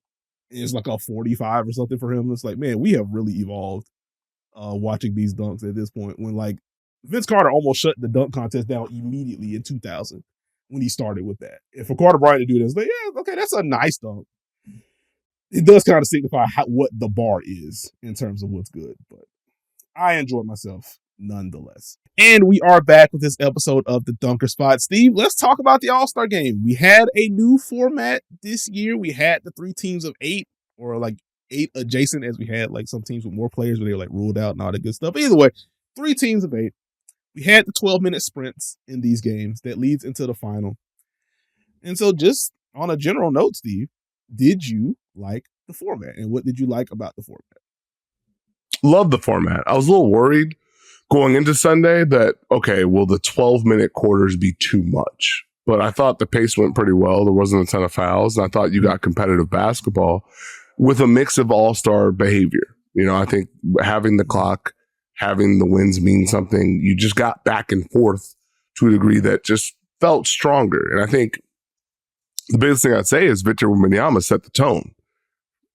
It's like a 45 or something for him. It's like, man, we have really evolved watching these dunks at this point when like Vince Carter almost shut the dunk contest down immediately in 2000 when he started with that. And for Carter Bryant to do this, like, yeah, okay, that's a nice dunk. It does kind of signify what the bar is in terms of what's good, but I enjoyed myself nonetheless. And we are back with this episode of the Dunker Spot. Steve, let's talk about the All-Star Game. We had a new format this year. We had the 3 teams of 8 or like 8 adjacent as we had like some teams with more players where they were like ruled out and all that good stuff. But either way, 3 teams of 8. We had the 12-minute sprints in these games that leads into the final. And so just on a general note, Steve, did you like the format and what did you like about the format? Love the format. I was a little worried going into Sunday that, okay, will the 12-minute quarters be too much? But I thought the pace went pretty well. There wasn't a ton of fouls. And I thought you got competitive basketball with a mix of all-star behavior. You know, I think having the clock, having the wins mean something. You just got back and forth to a degree that just felt stronger. And I think the biggest thing I'd say is Victor Wembanyama set the tone.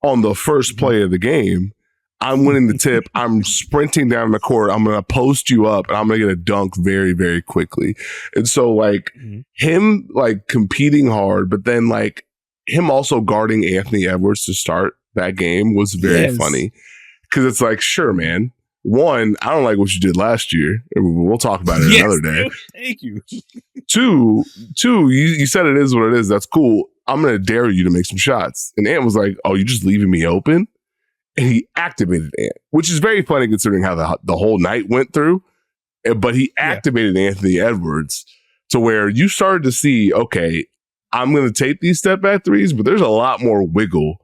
On the first play of the game, I'm winning the tip. I'm sprinting down the court. I'm going to post you up and I'm going to get a dunk very, very quickly. And so like him like competing hard, but then like him also guarding Anthony Edwards to start that game was very funny. Cause it's like, sure, man. 1, I don't like what you did last year. We'll talk about it another day. Thank you. 2, you said it is what it is. That's cool. I'm going to dare you to make some shots. And Ant was like, oh, you just leaving me open? And he activated Ant, which is very funny considering how the whole night went through. But he activated Anthony Edwards to where you started to see, okay, I'm going to take these step back threes, but there's a lot more wiggle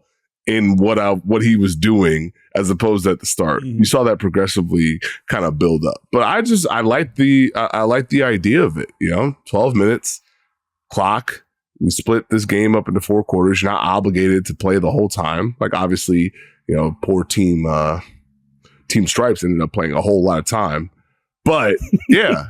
in what he was doing as opposed to at the start. You saw that progressively kind of build up. But I like the idea of it, you know, 12 minutes, clock. We split this game up into 4 quarters. You're not obligated to play the whole time. Like obviously, you know, poor team Stripes ended up playing a whole lot of time. But yeah.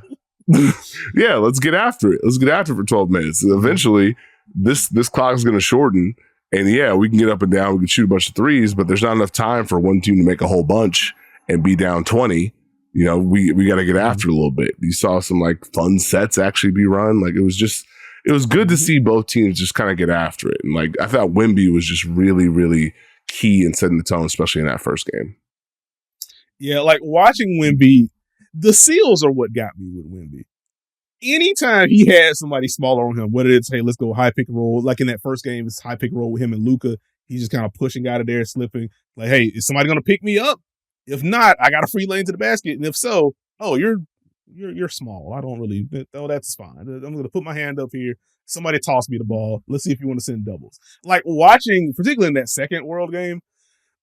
Yeah, let's get after it. Let's get after it for 12 minutes. And eventually this clock is going to shorten. And yeah, we can get up and down. We can shoot a bunch of threes, but there's not enough time for one team to make a whole bunch and be down 20. You know, we got to get after it a little bit. You saw some like fun sets actually be run. Like it was it was good to see both teams just kind of get after it. And like, I thought Wemby was just really, really key in setting the tone, especially in that first game. Yeah, like watching Wemby, the seals are what got me with Wemby. Anytime he had somebody smaller on him, whether it's, hey, let's go high pick and roll, like in that first game, it's high pick and roll with him and Luka. He's just kind of pushing out of there, slipping. Like, hey, is somebody going to pick me up? If not, I got a free lane to the basket. And if so, oh, you're small. I don't really. Oh, that's fine. I'm going to put my hand up here. Somebody toss me the ball. Let's see if you want to send doubles. Like watching, particularly in that second World game,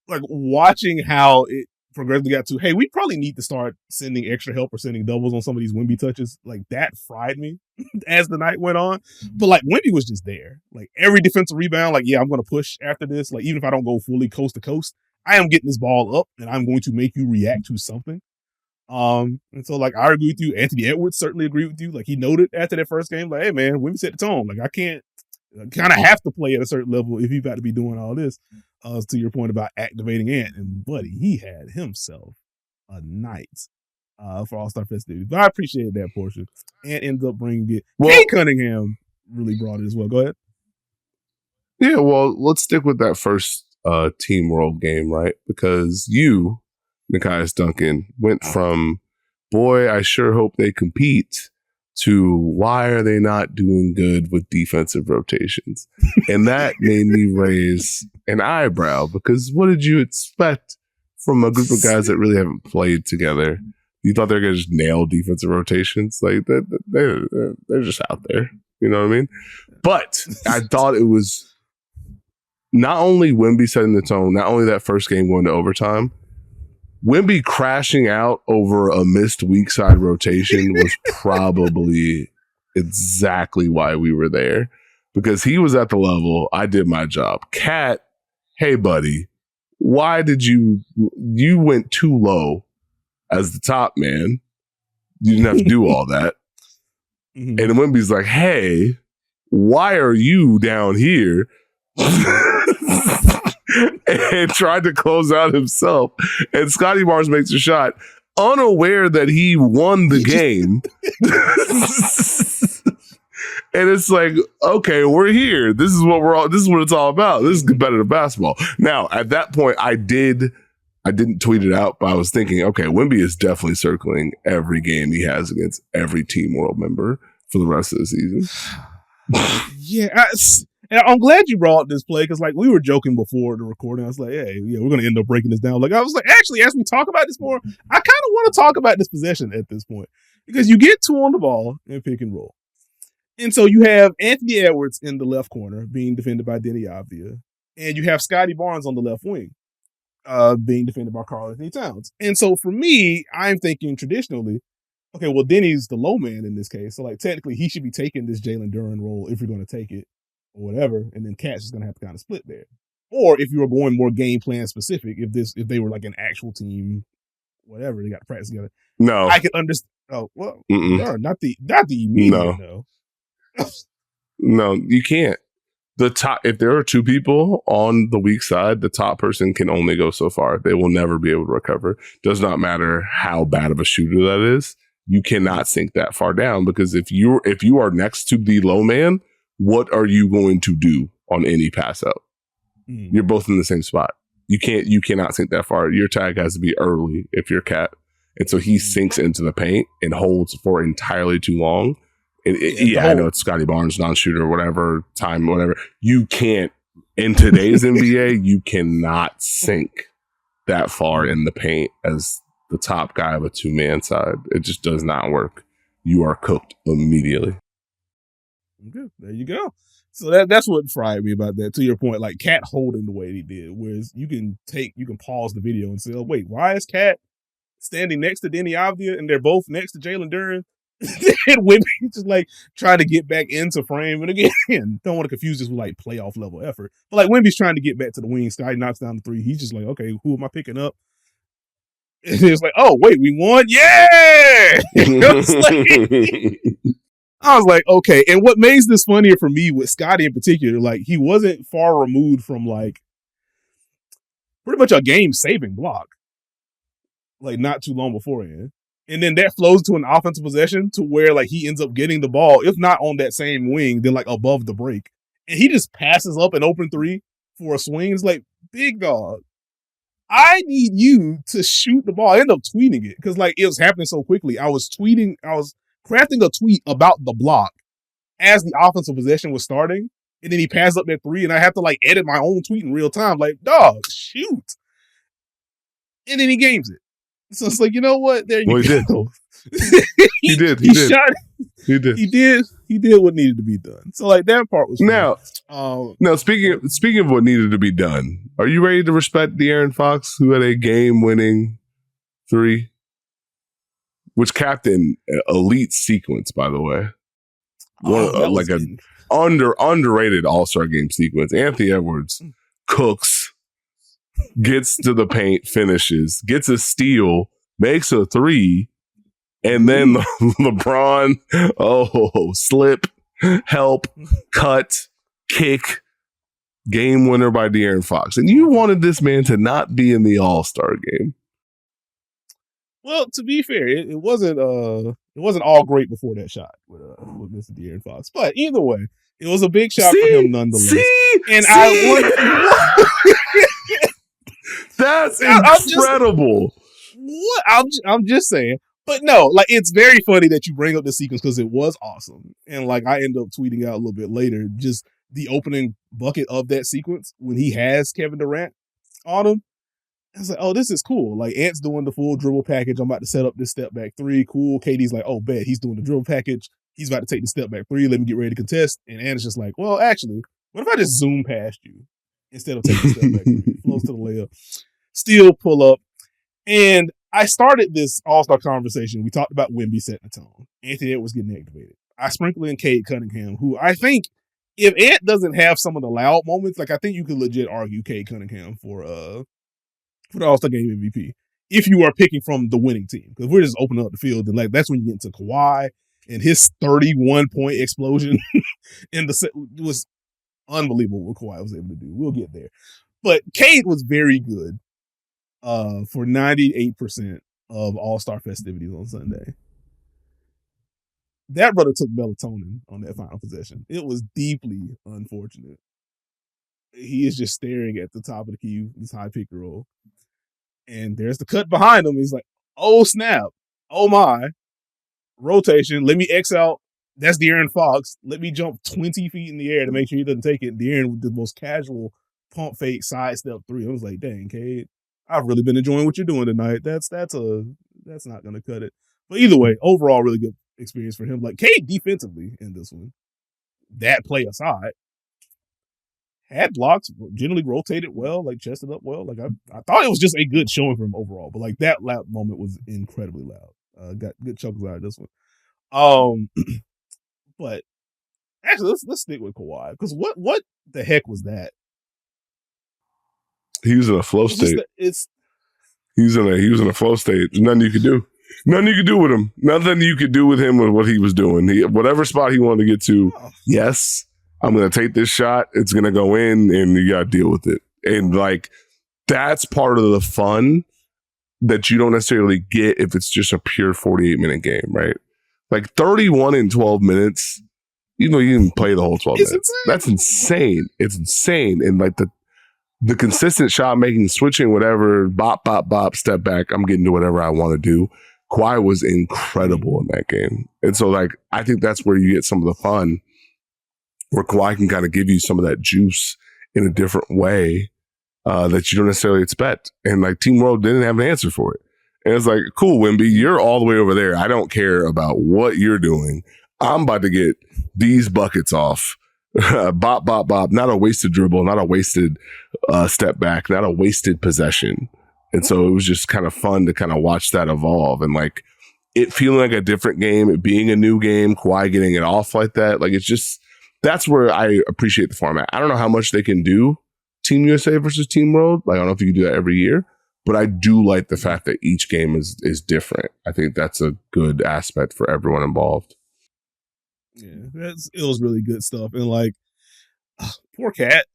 like watching how it progressively got to, hey, we probably need to start sending extra help or sending doubles on some of these Wemby touches. Like that fried me as the night went on. But like Wemby was just there. Like every defensive rebound, like, yeah, I'm going to push after this. Like even if I don't go fully coast to coast, I am getting this ball up and I'm going to make you react to something. And so like I agree with you. Anthony Edwards certainly agreed with you. Like he noted after that first game, like, hey man, Wemby set the tone. Like I kind of have to play at a certain level if you've got to be doing all this. To your point about activating Ant, and buddy, he had himself a night for All-Star festivities. But I appreciated that portion. Ant ended up bringing it. Well, Kate Cunningham really brought it as well. Go ahead. Yeah, well, let's stick with that first Team World game, right? Because you, Nekias Duncan, went from, boy, I sure hope they compete, to why are they not doing good with defensive rotations? And that made me raise an eyebrow, because what did you expect from a group of guys that really haven't played together? You thought they were going to just nail defensive rotations? Like they're just out there. You know what I mean? But I thought it was not only Wemby setting the tone, not only that first game going to overtime, Wemby crashing out over a missed weak side rotation was probably exactly why we were there, because he was at the level. I did my job. Cat, hey buddy, why did you went too low as the top man? You didn't have to do all that. And then Wemby's like, hey, why are you down here? And tried to close out himself. And Scotty Barnes makes a shot, unaware that he won the game. And it's like, okay, we're here. This is what it's all about. This is competitive basketball. Now, at that point, I didn't tweet it out, but I was thinking, okay, Wemby is definitely circling every game he has against every Team World member for the rest of the season. Yeah, and I'm glad you brought this play, because like we were joking before the recording. I was like, hey, yeah, we're going to end up breaking this down. Like I was like, actually, as we talk about this more, I kind of want to talk about this possession at this point, because you get two on the ball and pick and roll. And so you have Anthony Edwards in the left corner being defended by Denny Avdia, and you have Scotty Barnes on the left wing being defended by Karl-Anthony Towns. And so for me, I'm thinking traditionally, okay, well, Denny's the low man in this case. So like technically he should be taking this Jalen Duren role if you're going to take it, or whatever, and then Catch is going to have to kind of split there. Or if you were going more game plan specific, if they were like an actual team, whatever, they got to practice together. No, I could understand. Oh well, no, not the immediate. No, you can't. The top, if there are two people on the weak side, the top person can only go so far. They will never be able to recover. Does not matter how bad of a shooter that is. You cannot sink that far down, because if you are next to the low man, what are you going to do on any pass out? You're both in the same spot. You cannot sink that far. Your tag has to be early if you're Cat. And so he sinks into the paint and holds for entirely too long. I know it's Scotty Barnes, non-shooter, whatever, time, whatever. You can't, in today's NBA, you cannot sink that far in the paint as the top guy of a two-man side. It just does not work. You are cooked immediately. Good. There you go. So that's what fried me about that. To your point, like Cat holding the way he did, whereas you can pause the video and say, oh, wait, why is Cat standing next to Denny Avdia and they're both next to Jalen Duren? And Wemby just like trying to get back into frame. And again, don't want to confuse this with like playoff level effort. But like Wemby's trying to get back to the wing. Scotty knocks down the three. He's just like, okay, who am I picking up? And it's like, oh, wait, we won? Yeah! I was like, okay. And what makes this funnier for me with Scotty in particular, like he wasn't far removed from like pretty much a game-saving block. Like not too long beforehand. And then that flows to an offensive possession to where like he ends up getting the ball, if not on that same wing, then like above the break. And he just passes up an open three for a swing. It's like, big dog, I need you to shoot the ball. I ended up tweeting it because like it was happening so quickly. I was crafting a tweet about the block as the offensive possession was starting. And then he passed up that three, and I have to like edit my own tweet in real time. Like, dog, shoot. And then he games it. So it's like, you know what? There you go. He did. He shot it. He did what needed to be done. So like that part was now speaking of what needed to be done, are you ready to respect De'Aaron Fox, who had a game-winning three, which capped an elite sequence, by the way, like a underrated All-Star game sequence. Anthony Edwards cooks, gets to the paint, finishes, gets a steal, makes a three, and then LeBron, slip, help, cut, kick, game winner by De'Aaron Fox. And you wanted this man to not be in the All-Star game. Well, to be fair, it wasn't all great before that shot with Mr. De'Aaron Fox. But either way, it was a big shot for him nonetheless. That's incredible. I'm just saying. But no, like it's very funny that you bring up the sequence because it was awesome. And like I end up tweeting out a little bit later, just the opening bucket of that sequence when he has Kevin Durant on him. I was like, oh, this is cool. Like Ant's doing the full dribble package. I'm about to set up this step back three. Cool. KD's like, oh, bet he's doing the dribble package. He's about to take the step back three. Let me get ready to contest. And Ant is just like, well, actually, what if I just zoom past you instead of taking the step back three? Flows to the layup. Still pull up. And I started this all-star conversation. We talked about Wemby setting the tone. Anthony Edwards getting activated. I sprinkle in Cade Cunningham, who I think if Ant doesn't have some of the loud moments, like I think you could legit argue Cade Cunningham for the All-Star Game MVP if you are picking from the winning team. Because we're just opening up the field, and like that's when you get into Kawhi and his 31-point explosion in the set was unbelievable what Kawhi was able to do. We'll get there. But Cade was very good for 98% of All-Star festivities on Sunday. That brother took melatonin on that final possession. It was deeply unfortunate. He is just staring at the top of the key, this high pick and roll. And there's the cut behind him. He's like, oh, snap. Oh, my. Rotation. Let me X out. That's De'Aaron Fox. Let me jump 20 feet in the air to make sure he doesn't take it. De'Aaron with the most casual pump fake sidestep three. I was like, dang, Cade, I've really been enjoying what you're doing tonight. That's not going to cut it. But either way, overall, really good experience for him. Like, Cade defensively in this one, that play aside, had blocks, generally rotated well, like chested up well. Like I thought it was just a good showing for him overall, but like that loud moment was incredibly loud. Got good chuckles out of this one. But actually, let's stick with Kawhi because what the heck was that? He was in a flow state. He was in a flow state. There's nothing you could do. Nothing you could do with him. Nothing you could do with him with what he was doing. Whatever spot he wanted to get to, yes. I'm going to take this shot. It's going to go in and you got to deal with it. And like, that's part of the fun that you don't necessarily get if it's just a pure 48-minute game, right? Like 31 in 12 minutes, you can play the whole 12 minutes. Insane. That's insane. It's insane. And like the consistent shot making, switching, whatever, bop, bop, bop, step back. I'm getting to whatever I want to do. Kawhi was incredible in that game. And so like, I think that's where you get some of the fun, where Kawhi can kind of give you some of that juice in a different way that you don't necessarily expect. And like Team World didn't have an answer for it. And it's like, cool, Wemby, you're all the way over there. I don't care about what you're doing. I'm about to get these buckets off. Bop, bop, bop. Not a wasted dribble, not a wasted step back, not a wasted possession. And so it was just kind of fun to kind of watch that evolve and like it feeling like a different game, it being a new game, Kawhi getting it off like that. Like it's just, that's where I appreciate the format. I don't know how much they can do Team USA versus Team World. Like, I don't know if you can do that every year, but I do like the fact that each game is different. I think that's a good aspect for everyone involved. Yeah, it was really good stuff. And like, poor Cat,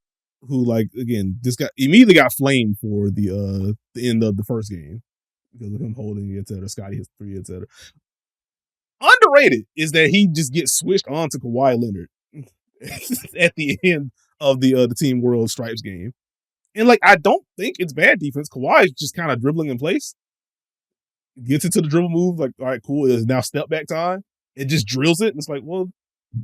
who like, again, immediately got flamed for the end of the first game. because of him holding it, etc. Scotty hits 3, etc. Underrated is that he just gets switched on to Kawhi Leonard at the end of the Team World Stripes game. And like, I don't think it's bad defense. Kawhi is just kind of dribbling in place. Gets into the dribble move, like, all right, cool. It is now step back time. It just drills it. And it's like, well,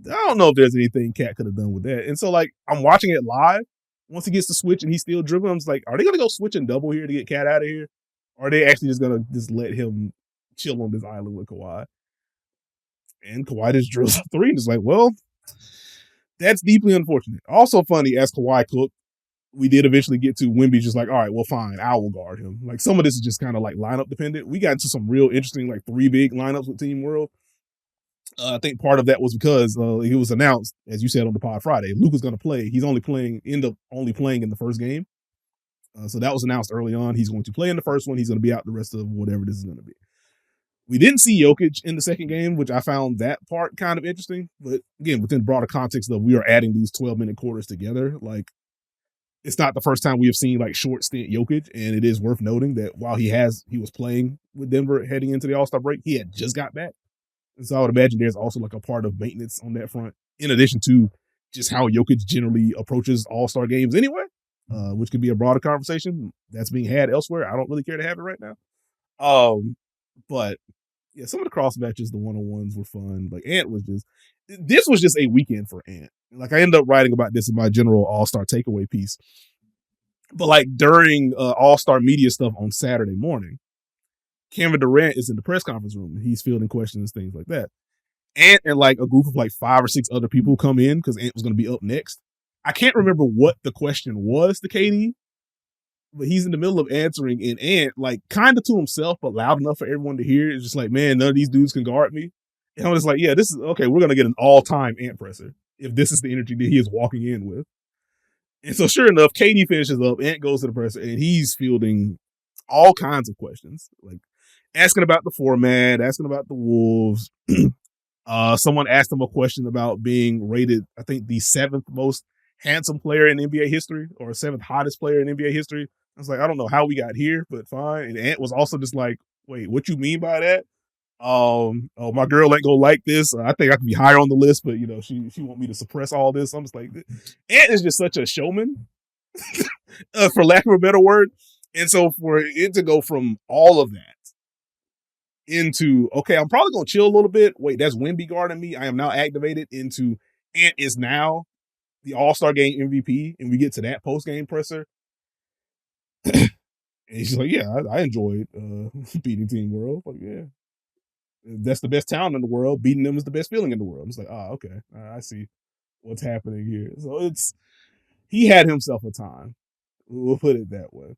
I don't know if there's anything Cat could have done with that. And so, like, I'm watching it live. Once he gets to switch and he's still dribbling, I'm just like, are they going to go switch and double here to get Cat out of here? Or are they actually just going to just let him chill on this island with Kawhi? And Kawhi just drills a 3 and it's like, well, that's deeply unfortunate. Also funny, as Kawhi cooked, we did eventually get to Wemby just like, all right, well, fine, I will guard him. Like, some of this is just kind of like lineup dependent. We got into some real interesting, like, 3 big lineups with Team World. I think part of that was because it was announced, as you said on the pod Friday, Luka's going to play. He's only playing in the first game. So that was announced early on. He's going to play in the first one. He's going to be out the rest of whatever this is going to be. We didn't see Jokic in the second game, which I found that part kind of interesting. But again, within broader context of we are adding these 12-minute quarters together, like, it's not the first time we have seen like short stint Jokic, and it is worth noting that while he was playing with Denver heading into the All-Star break, he had just got back. And so I would imagine there's also like a part of maintenance on that front, in addition to just how Jokic generally approaches All-Star games anyway, which could be a broader conversation that's being had elsewhere. I don't really care to have it right now. But yeah, some of the cross matches, the one-on-ones were fun. Like, this was just a weekend for Ant. Like, I ended up writing about this in my general All-Star takeaway piece. But like during All-Star media stuff on Saturday morning, Kevin Durant is in the press conference room and he's fielding questions, things like that. Ant and like a group of like 5 or 6 other people come in because Ant was going to be up next. I can't remember what the question was to KD, but he's in the middle of answering, and Ant, like, kind of to himself, but loud enough for everyone to hear, is just like, man, none of these dudes can guard me. And I'm just like, yeah, this is okay. We're going to get an all-time Ant presser if this is the energy that he is walking in with. And so sure enough, KD finishes up, Ant goes to the presser, and he's fielding all kinds of questions, like asking about the format, asking about the Wolves. Someone asked him a question about being rated, I think, the 7th most handsome player in NBA history, or 7th hottest player in NBA history. I was like, I don't know how we got here, but fine. And Ant was also just like, wait, what you mean by that? Oh, my girl ain't gonna like this. I think I could be higher on the list, but you know, she want me to suppress all this. I'm just like, Ant is just such a showman, for lack of a better word. And so for it to go from all of that into, okay, I'm probably gonna chill a little bit. Wait, that's Wemby guarding me. I am now activated, into Ant is now the All-Star game MVP, and we get to that post-game presser. And he's like, yeah, I enjoyed beating Team World. Like, yeah, that's the best talent in the world. Beating them is the best feeling in the world. It's like, okay, I see what's happening here. So he had himself a time. We'll put it that way.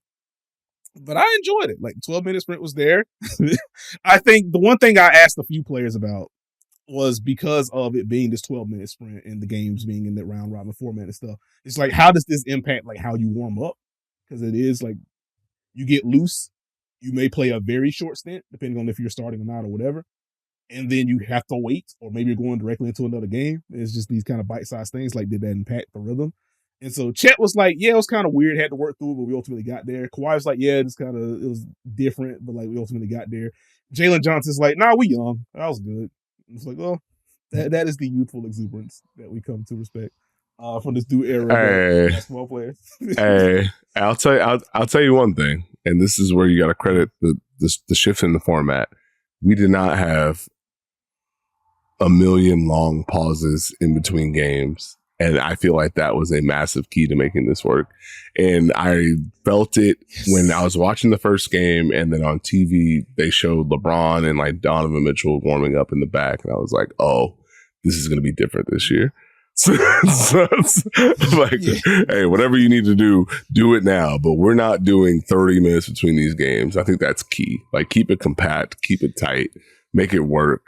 But I enjoyed it. Like, 12-minute sprint was there. I think the one thing I asked a few players about was, because of it being this 12-minute sprint and the games being in that round robin format and stuff, it's like, how does this impact like how you warm up? Because it is like, you get loose, you may play a very short stint, depending on if you're starting or not or whatever, and then you have to wait, or maybe you're going directly into another game. It's just these kind of bite-sized things. Like, did that impact the rhythm? And so Chet was like, yeah, it was kind of weird, had to work through it, but we ultimately got there. Kawhi was like, yeah, it was different, but like, we ultimately got there. Jalen Johnson's like, nah, we young. That was good. It's like, well, that is the youthful exuberance that we come to respect from this new era of basketball players. Hey, I'll tell you one thing, and this is where you got to credit the shift in the format. We did not have a million long pauses in between games, and I feel like that was a massive key to making this work. And I felt it when I was watching the first game, and then on TV they showed LeBron and like Donovan Mitchell warming up in the back, and I was like, oh, this is going to be different this year. So like, hey, whatever you need to do it now. But we're not doing 30 minutes between these games. I think that's key. Like, keep it compact, keep it tight, make it work.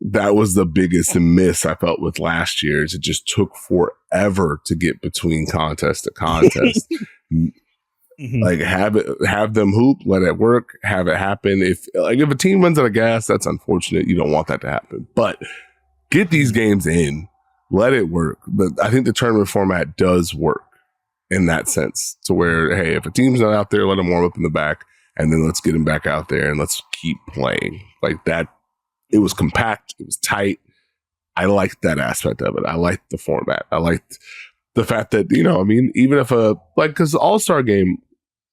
That was the biggest miss I felt with last year. Is it just took forever to get between contest to contest. Mm-hmm. Like, have them hoop, let it work, have it happen. If a team runs out of gas, that's unfortunate. You don't want that to happen. But get these games in. Let it work. But I think the tournament format does work in that sense, to where, hey, if a team's not out there, let them warm up in the back and then let's get him back out there and let's keep playing like that. It was compact. It was tight. I liked that aspect of it. I liked the format. I liked the fact that, even if because the All-Star game,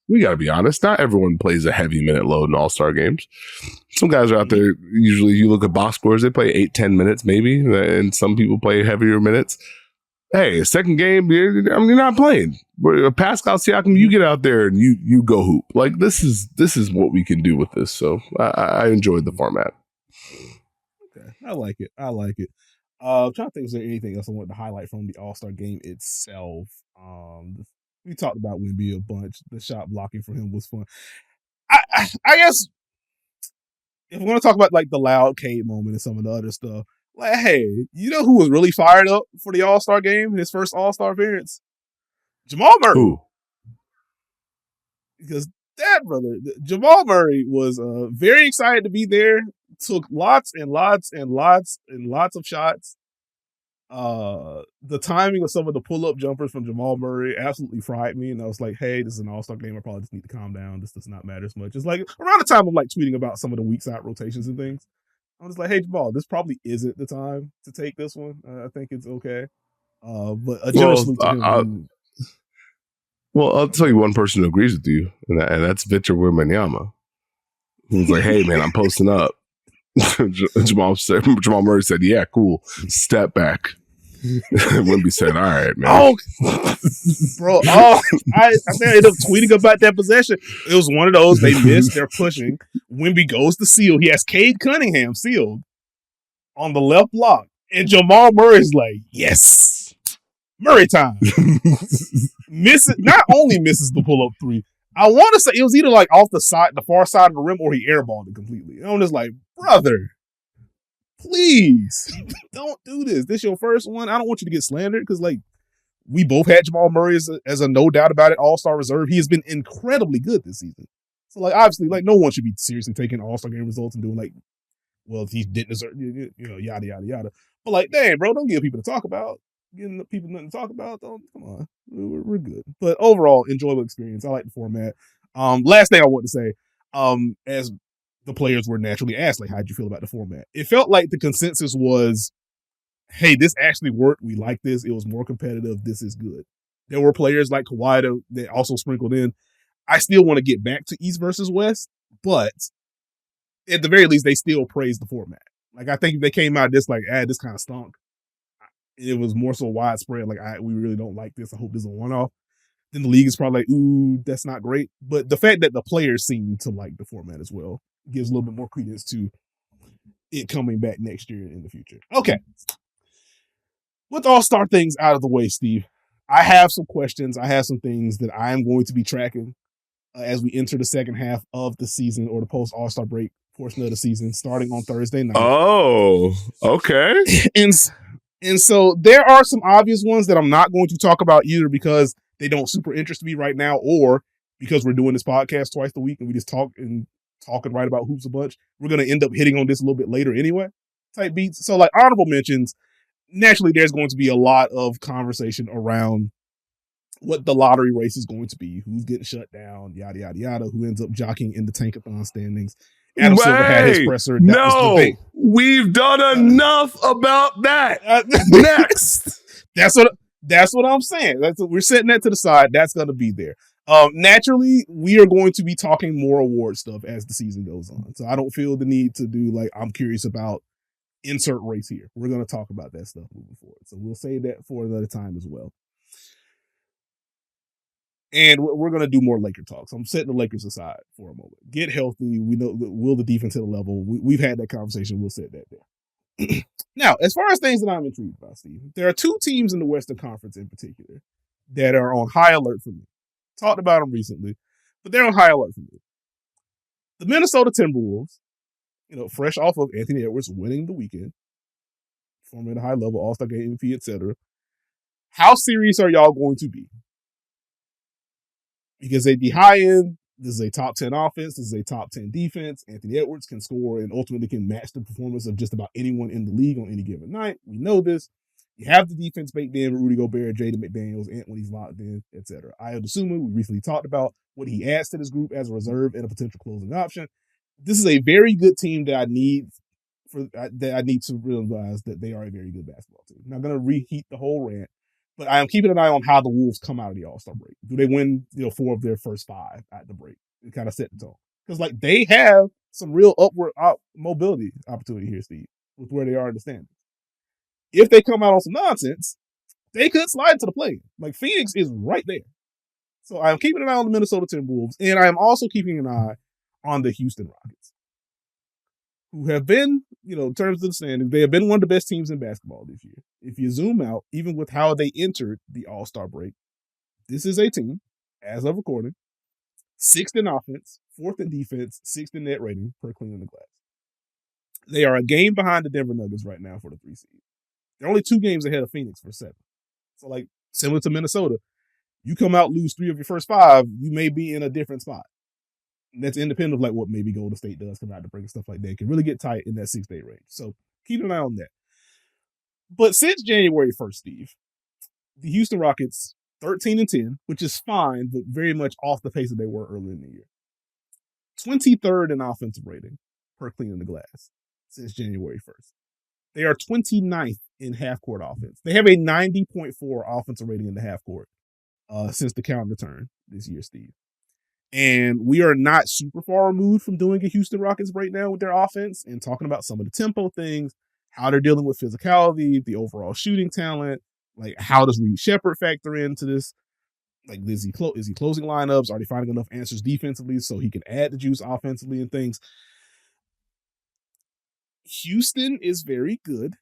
we got to be honest, not everyone plays a heavy minute load in All-Star games. Some guys are out there, usually you look at box scores, they play 8-10 minutes maybe, and some people play heavier minutes. Hey, second game, you're not playing. Pascal Siakam, you get out there and you go hoop. Like this is what we can do with this. So I enjoyed the format. Okay, I like it. I'm trying to think, is there anything else I wanted to highlight from the All-Star game itself? We talked about Wemby a bunch. The shot blocking for him was fun. I guess if we're going to talk about like the loud Cade moment and some of the other stuff, like, hey, you know who was really fired up for the All-Star game, his first All-Star appearance? Jamal Murray. Ooh. Because that brother, Jamal Murray, was very excited to be there. Took lots and lots and lots and lots of shots. The timing of some of the pull-up jumpers from Jamal Murray absolutely fried me, and I was like, hey, this is an All-Star game. I probably just need to calm down. This does not matter as much. It's like around the time I'm like tweeting about some of the weak side rotations and things. I'm just like, hey, Jamal, this probably isn't the time to take this one. I think it's okay. But a general salute to him. Well, I'll tell you one person who agrees with you, and that's Victor Wembanyama. He's like, hey, man, I'm posting up. Jamal Murray said, yeah, cool. Step back. Wemby said, all right, man. Oh, bro. I think I ended up tweeting about that possession. It was one of those they missed. They're pushing. Wemby goes to seal. He has Cade Cunningham sealed on the left block. And Jamal Murray's like, yes, Murray time. Not only misses the pull-up three, I want to say it was either like off the far side of the rim, or he airballed it completely. And I'm just like, brother, please don't do this. This your first one. I don't want you to get slandered because like we both had Jamal Murray as a no doubt about it All-Star reserve. He has been incredibly good this season. So like obviously like no one should be seriously taking All-Star game results and doing like, well, if he didn't deserve, yada yada yada. But like, dang, bro, don't give people to talk about. Giving people nothing to talk about, though. Come on, we're good. But overall, enjoyable experience. I like the format. Last thing I want to say, as the players were naturally asked, like, how'd you feel about the format? It felt like the consensus was, hey, this actually worked. We like this. It was more competitive. This is good. There were players like Kawhi that also sprinkled in. I still want to get back to East versus West, but at the very least, they still praised the format. Like, I think if they came out just like, this kind of stunk, it was more so widespread, like, we really don't like this. I hope this is a one-off. Then the league is probably like, ooh, that's not great. But the fact that the players seem to like the format as well gives a little bit more credence to it coming back next year and in the future. Okay. With All-Star things out of the way, Steve, I have some questions. I have some things that I am going to be tracking as we enter the second half of the season, or the post-All-Star break portion of the season, starting on Thursday night. Oh, okay. And so there are some obvious ones that I'm not going to talk about either because they don't super interest me right now, or because we're doing this podcast twice a week and we just talk and write about hoops a bunch. We're going to end up hitting on this a little bit later anyway, type beats. So like honorable mentions, naturally there's going to be a lot of conversation around what the lottery race is going to be, who's getting shut down, yada, yada, yada, who ends up jockeying in the Tankathon standings. Adam Silver had his presser. We've done enough about that. Next. That's what I'm saying. We're setting that to the side. That's going to be there. Naturally, we are going to be talking more award stuff as the season goes on. So I don't feel the need to do like, I'm curious about insert race here. We're going to talk about that stuff moving forward. So we'll save that for another time as well. And we're going to do more Laker talk. So I'm setting the Lakers aside for a moment. Get healthy. We know, will the defense hit a level? We've had that conversation. We'll set that there. Now, as far as things that I'm intrigued by, Steve, there are two teams in the Western Conference in particular that are on high alert for me. Talked about them recently, but they're on high alert for me. The Minnesota Timberwolves, fresh off of Anthony Edwards winning the weekend, forming at a high level, All-Star Game MVP, etc. How serious are y'all going to be? Because at the high end, this is a top 10 offense. This is a top 10 defense. Anthony Edwards can score and ultimately can match the performance of just about anyone in the league on any given night. We know this. You have the defense baked in with Rudy Gobert, Jaden McDaniels, and when he's locked in, etc. Ayo Dosunmu, we recently talked about what he adds to this group as a reserve and a potential closing option. This is a very good team that I need to realize that they are a very good basketball team. I'm not going to reheat the whole rant, but I am keeping an eye on how the Wolves come out of the All-Star break. Do they win, 4 of their first 5 at the break? It kind of set the tone. Because, they have some real upward mobility opportunity here, Steve, with where they are in the standings. If they come out on some nonsense, they could slide to the play. Phoenix is right there. So I'm keeping an eye on the Minnesota Timberwolves, and I am also keeping an eye on the Houston Rockets, who have been, in terms of the standings, they have been one of the best teams in basketball this year. If you zoom out, even with how they entered the All-Star break, this is a team, as of recording, 6th in offense, 4th in defense, 6th in net rating per cleaning the glass. They are a game behind the Denver Nuggets right now for the 3 seed. They're only 2 games ahead of Phoenix for 7. So, similar to Minnesota, you come out, lose 3 of your first 5, you may be in a different spot. And that's independent of what maybe Golden State does come out to break and stuff like that. It can really get tight in that 6-8 range. So keep an eye on that. But since January 1st, Steve, the Houston Rockets, 13-10, which is fine, but very much off the pace that they were earlier in the year. 23rd in offensive rating per cleaning the glass since January 1st. They are 29th in half-court offense. They have a 90.4 offensive rating in the half-court since the calendar turn this year, Steve. And we are not super far removed from doing a Houston Rockets breakdown with their offense and talking about some of the tempo things, how they're dealing with physicality, the overall shooting talent, how does Reed Shepherd factor into this? Is he closing lineups? Are they finding enough answers defensively so he can add the juice offensively and things? Houston is very good.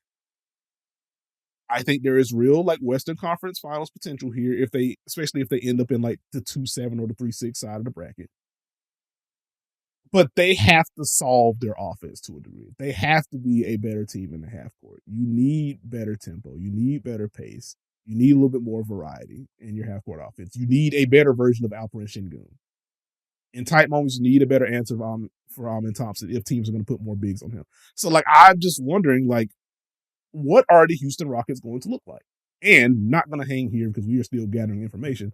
I think there is real Western Conference Finals potential here especially if they end up in the 2-7 or the 3-6 side of the bracket. But they have to solve their offense to a degree. They have to be a better team in the half court. You need better tempo. You need better pace. You need a little bit more variety in your half court offense. You need a better version of Alperen Şengün. In tight moments, you need a better answer for Amen Thompson if teams are going to put more bigs on him. So I'm just wondering what are the Houston Rockets going to look like? And not going to hang here because we are still gathering information.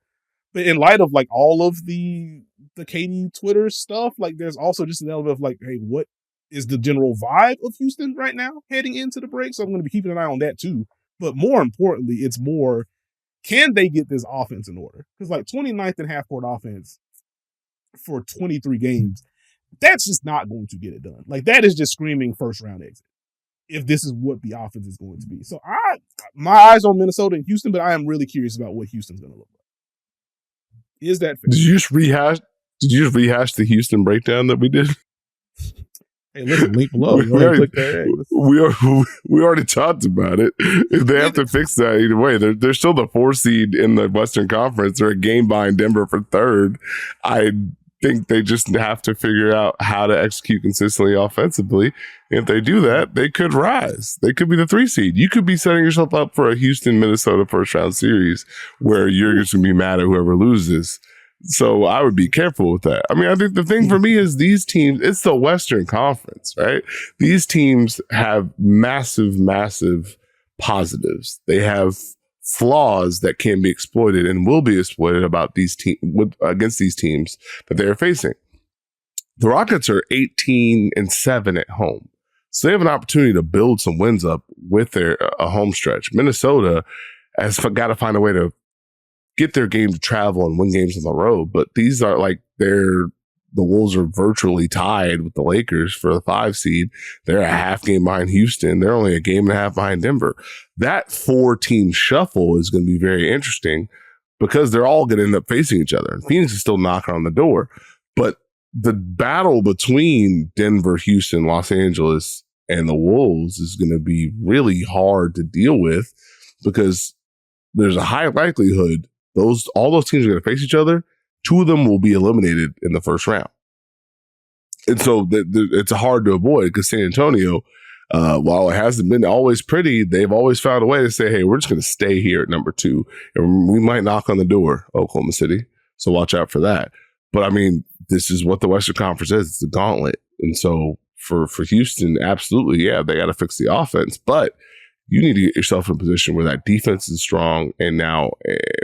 But in light of all of the KD Twitter stuff, there's also just an element of hey, what is the general vibe of Houston right now heading into the break? So I'm going to be keeping an eye on that too. But more importantly, it's more, can they get this offense in order? Because 29th in half-court offense for 23 games, that's just not going to get it done. That is just screaming first-round exit if this is what the offense is going to be. So my eyes on Minnesota and Houston, but I am really curious about what Houston's going to look like. Is that fair? Did you just rehash the Houston breakdown that we did? Hey, listen, link below. We already talked about it. If they have to fix that either way, they're still the 4 seed in the Western Conference. They're a game behind Denver for 3rd. I think they just have to figure out how to execute consistently offensively. If they do that, they could rise. They could be the 3 seed. You could be setting yourself up for a Houston-Minnesota first-round series where you're just going to be mad at whoever loses. So I would be careful with that. I mean, I think the thing for me is these teams, it's the Western Conference, right? These teams have massive, massive positives. They have flaws that can be exploited and will be exploited against these teams that they are facing. The Rockets are 18-7 at home. So they have an opportunity to build some wins up with their home stretch. Minnesota has got to find a way to get their game to travel and win games on the road. But these are the Wolves are virtually tied with the Lakers for the 5 seed. They're a half game behind Houston. They're only a game and a half behind Denver. That 4-team shuffle is going to be very interesting because they're all going to end up facing each other. And Phoenix is still knocking on the door. But the battle between Denver, Houston, Los Angeles, and the Wolves is going to be really hard to deal with because there's a high likelihood all those teams are going to face each other. 2 of them will be eliminated in the first round. And so it's hard to avoid because San Antonio, while it hasn't been always pretty, they've always found a way to say, hey, we're just going to stay here at number 2. And we might knock on the door, Oklahoma City. So watch out for that. But I mean, this is what the Western Conference is. It's a gauntlet. And so for Houston, absolutely, yeah, they got to fix the offense. But You need to get yourself in a position where that defense is strong. And now,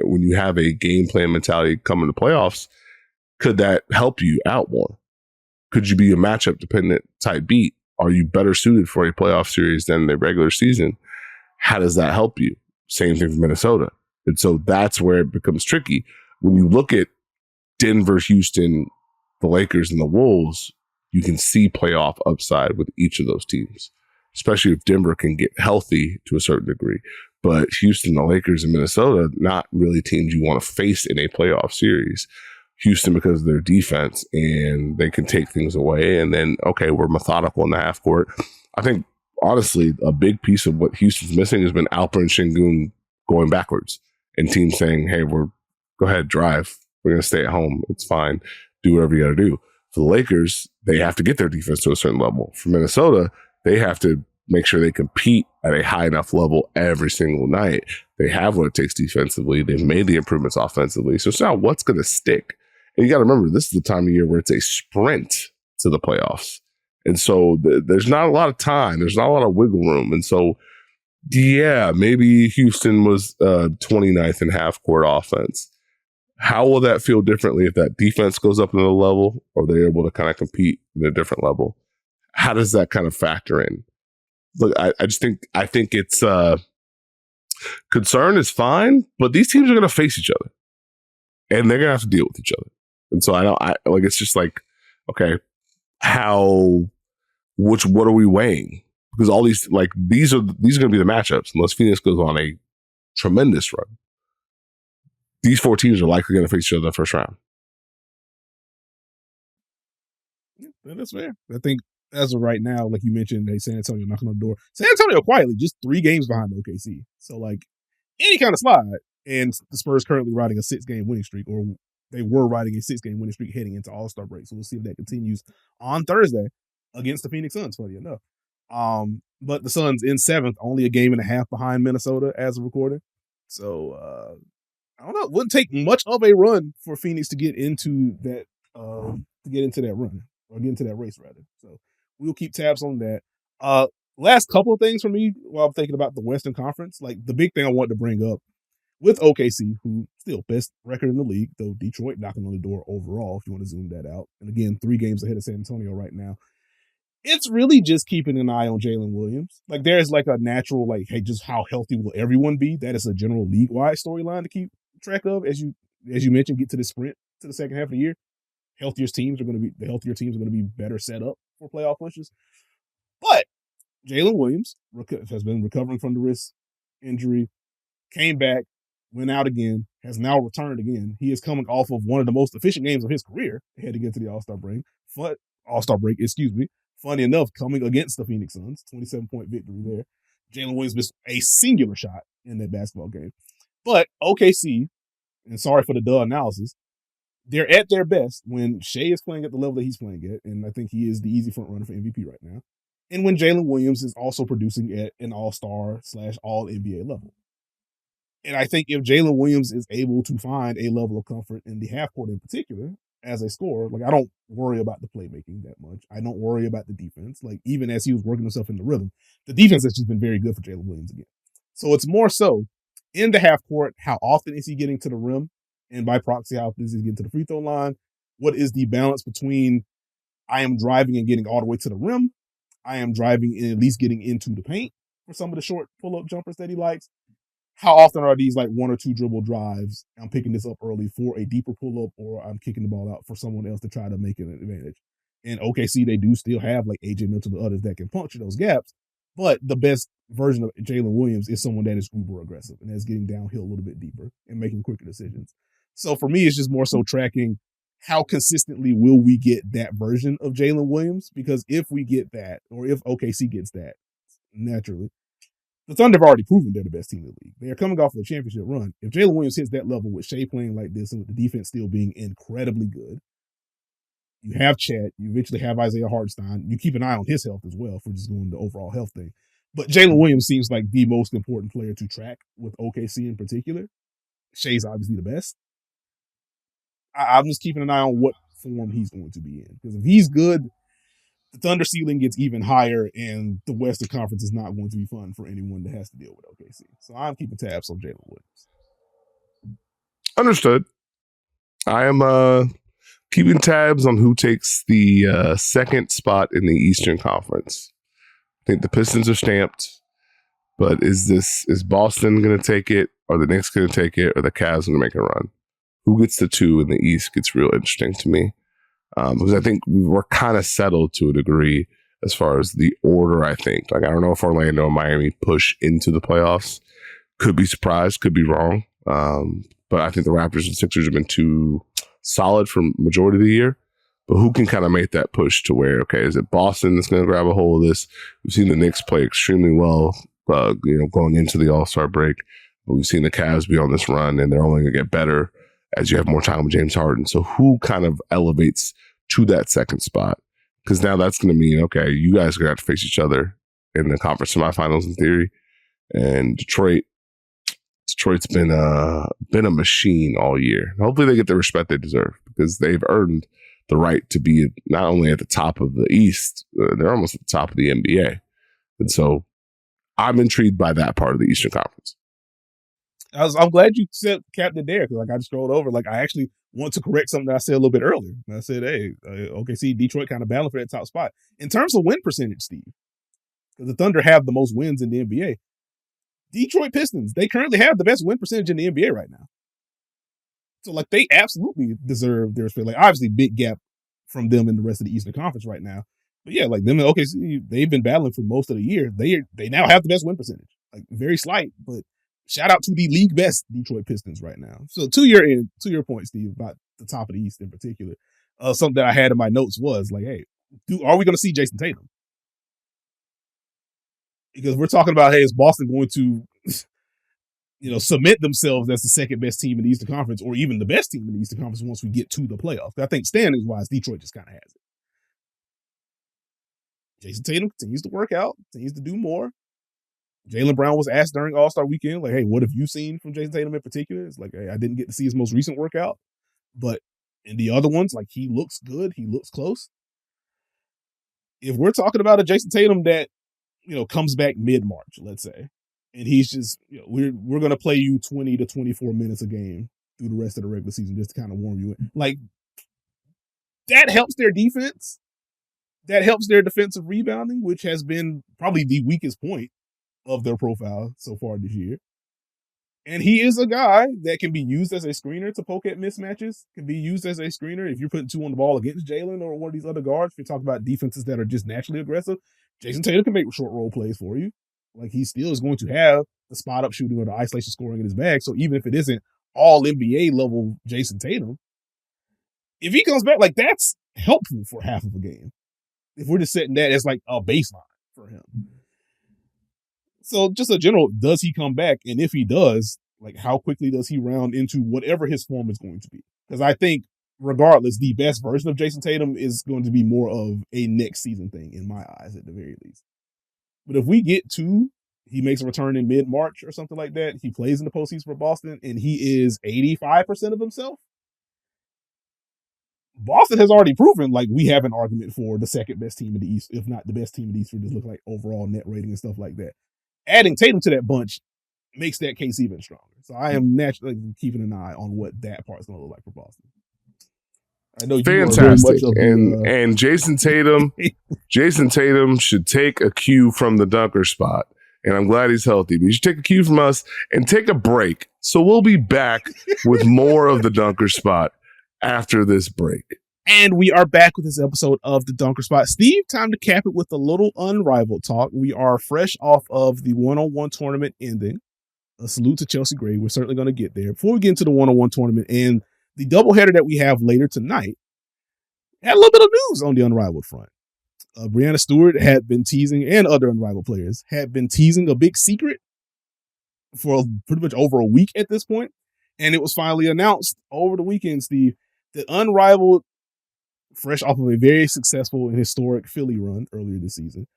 when you have a game plan mentality coming to playoffs, could that help you out more? Could you be a matchup dependent type beat? Are you better suited for a playoff series than the regular season? How does that help you? Same thing for Minnesota. And so that's where it becomes tricky. When you look at Denver, Houston, the Lakers, and the Wolves, you can see playoff upside with each of those teams, especially if Denver can get healthy to a certain degree. But Houston, the Lakers, and Minnesota, not really teams you want to face in a playoff series. Houston, because of their defense, and they can take things away. And then, okay, we're methodical in the half court. I think, honestly, a big piece of what Houston's missing has been Alper and Şengün going backwards and teams saying, hey, go ahead, drive. We're going to stay at home. It's fine. Do whatever you got to do. For the Lakers, they have to get their defense to a certain level. For Minnesota, they have to make sure they compete at a high enough level every single night. They have what it takes defensively. They've made the improvements offensively. So it's now what's going to stick. And you got to remember, this is the time of year where it's a sprint to the playoffs. And so there's not a lot of time. There's not a lot of wiggle room. And so, yeah, maybe Houston was 29th in half-court offense. How will that feel differently if that defense goes up another level, or they're able to kind of compete at a different level? How does that kind of factor in? Look, I think it's concern is fine, but these teams are going to face each other, and they're going to have to deal with each other. And so it's just like, okay, what are we weighing? Because all these are going to be the matchups unless Phoenix goes on a tremendous run. These four teams are likely going to face each other in the first round. Yeah, that's fair. I think as of right now, like you mentioned, San Antonio knocking on the door. San Antonio quietly just 3 games behind OKC. So any kind of slide, and the Spurs currently riding a 6-game winning streak, or they were riding a 6-game winning streak heading into All-Star break. So we'll see if that continues on Thursday against the Phoenix Suns, funny enough. But the Suns in 7th, only a game and a half behind Minnesota as of recording. So I don't know. It wouldn't take much of a run for Phoenix to get into that run, or get into that race rather. So we'll keep tabs on that. Last couple of things for me while I'm thinking about the Western Conference. The big thing I wanted to bring up with OKC, who still best record in the league, though Detroit knocking on the door overall, if you want to zoom that out. And again, 3 games ahead of San Antonio right now. It's really just keeping an eye on Jalen Williams. There's a natural, hey, just how healthy will everyone be? That is a general league-wide storyline to keep track of as you mentioned, get to the sprint to the second half of the year. The healthier teams are going to be better set up for playoff pushes. But Jalen Williams has been recovering from the wrist injury, came back, went out again, has now returned again. He is coming off of one of the most efficient games of his career heading into the All-Star break. Funny enough, coming against the Phoenix Suns, 27-point victory there. Jalen Williams missed a singular shot in that basketball game. But OKC, and sorry for the duh analysis, they're at their best when Shai is playing at the level that he's playing at, and I think he is the easy front runner for MVP right now. And when Jalen Williams is also producing at an all-star / all-NBA level. And I think if Jalen Williams is able to find a level of comfort in the half court in particular, as a scorer, I don't worry about the playmaking that much. I don't worry about the defense. Even as he was working himself in the rhythm, the defense has just been very good for Jalen Williams again. So it's more so in the half court, how often is he getting to the rim? And by proxy, how often is he getting to the free throw line? What is the balance between I am driving and getting all the way to the rim? I am driving and at least getting into the paint for some of the short pull-up jumpers that he likes. How often are these 1 or 2 dribble drives? I'm picking this up early for a deeper pull-up, or I'm kicking the ball out for someone else to try to make an advantage. And OKC, they do still have AJ Mitchell and others that can puncture those gaps. But the best version of Jalen Williams is someone that is uber aggressive and is getting downhill a little bit deeper and making quicker decisions. So for me, it's just more so tracking how consistently will we get that version of Jalen Williams? Because if we get that, or if OKC gets that, naturally, the Thunder have already proven they're the best team in the league. They are coming off of a championship run. If Jalen Williams hits that level with Shai playing like this and with the defense still being incredibly good, you have Chet, you eventually have Isaiah Hartenstein. You keep an eye on his health as well for just going the overall health thing. But Jalen Williams seems like the most important player to track with OKC in particular. Shai's obviously the best. I'm just keeping an eye on what form he's going to be in. Because if he's good, the Thunder ceiling gets even higher, and the Western Conference is not going to be fun for anyone that has to deal with OKC. So I'm keeping tabs on Jalen Williams. Understood. I am keeping tabs on who takes the second spot in the Eastern Conference. I think the Pistons are stamped, but is Boston going to take it, or the Knicks going to take it, or the Cavs going to make a run? Who gets the 2 in the East gets real interesting to me, because I think we're kind of settled to a degree as far as the order. I think, like, I don't know if Orlando and Miami push into the playoffs. Could be surprised, could be wrong. But I think the Raptors and Sixers have been too solid for majority of the year. But who can kind of make that push to where, okay, is it Boston that's going to grab a hold of this? We've seen the Knicks play extremely well, going into the All-Star break. But we've seen the Cavs be on this run, and they're only going to get better as you have more time with James Harden. So who kind of elevates to that second spot? Because now that's going to mean, okay, you guys are going to have to face each other in the conference semifinals in theory. And Detroit's been a machine all year. Hopefully they get the respect they deserve, because they've earned the right to be not only at the top of the East, they're almost at the top of the NBA. And so I'm intrigued by that part of the Eastern Conference. I'm glad you said Captain there, because like I just scrolled over. Like, I actually want to correct something that I said a little bit earlier. I said, hey, OKC, Detroit kind of battling for that top spot. In terms of win percentage, Steve, because the Thunder have the most wins in the NBA, Detroit Pistons, they currently have the best win percentage in the NBA right now. So, like, they absolutely deserve their respect. Like, obviously, big gap from them and the rest of the Eastern Conference right now. But yeah, like, them and OKC, they've been battling for most of the year. They now have the best win percentage. Like, very slight, but shout out to the league best Detroit Pistons right now. So, to your point, Steve, about the top of the East in particular, something that I had in my notes was like, hey, are we going to see Jayson Tatum? Because we're talking about, hey, is Boston going to, cement themselves as the second best team in the Eastern Conference, or even the best team in the Eastern Conference once we get to the playoffs? I think standings wise, Detroit just kind of has it. Jayson Tatum continues to work out, continues to do more. Jaylen Brown was asked during All-Star weekend, like, hey, what have you seen from Jayson Tatum in particular? It's like, hey, I didn't get to see his most recent workout, but in the other ones, like, he looks good, he looks close. If we're talking about a Jayson Tatum that comes back mid-March, let's say, and he's just, we're going to play you 20 to 24 minutes a game through the rest of the regular season just to kind of warm you in. Like, that helps their defense. That helps their defensive rebounding, which has been probably the weakest point of their profile so far this year. And he is a guy that can be used as a screener to poke at mismatches, can be used as a screener if you're putting 2 on the ball against Jalen or one of these other guards. If you're talking about defenses that are just naturally aggressive, Jayson Tatum can make short role plays for you. Like, he still is going to have the spot up shooting or the isolation scoring in his bag. So even if it isn't all NBA level Jayson Tatum, if he comes back, like, that's helpful for half of a game. If we're just setting that as like a baseline for him. So just a general, does he come back? And if he does, like, how quickly does he round into whatever his form is going to be? Because I think, regardless, the best version of Jayson Tatum is going to be more of a next season thing, in my eyes, at the very least. But if we get to, he makes a return in mid-March or something like that, he plays in the postseason for Boston, and he is 85% of himself, Boston has already proven, like, we have an argument for the second best team in the East, if not the best team in the East, for just look like overall net rating and stuff like that. Adding Tatum to that bunch makes that case even stronger. So I am naturally keeping an eye on what that part's going to look like for Boston. I know you fantastic, and Jayson Tatum should take a cue from the dunker spot, and I'm glad he's healthy. But you should take a cue from us and take a break. So we'll be back with more of the dunker spot after this break. And we are back with this episode of the Dunker Spot. Steve, time to cap it with a little Unrivaled talk. We are fresh off of the one-on-one tournament ending. A salute to Chelsea Gray. We're certainly going to get there. Before we get into the one-on-one tournament and the doubleheader that we have later tonight, had a little bit of news on the Unrivaled front. Breanna Stewart had been teasing, and other Unrivaled players had been teasing a big secret for pretty much over a week at this point. And it was finally announced over the weekend, Steve, that Unrivaled, fresh off of a very successful and historic Philly run earlier this season,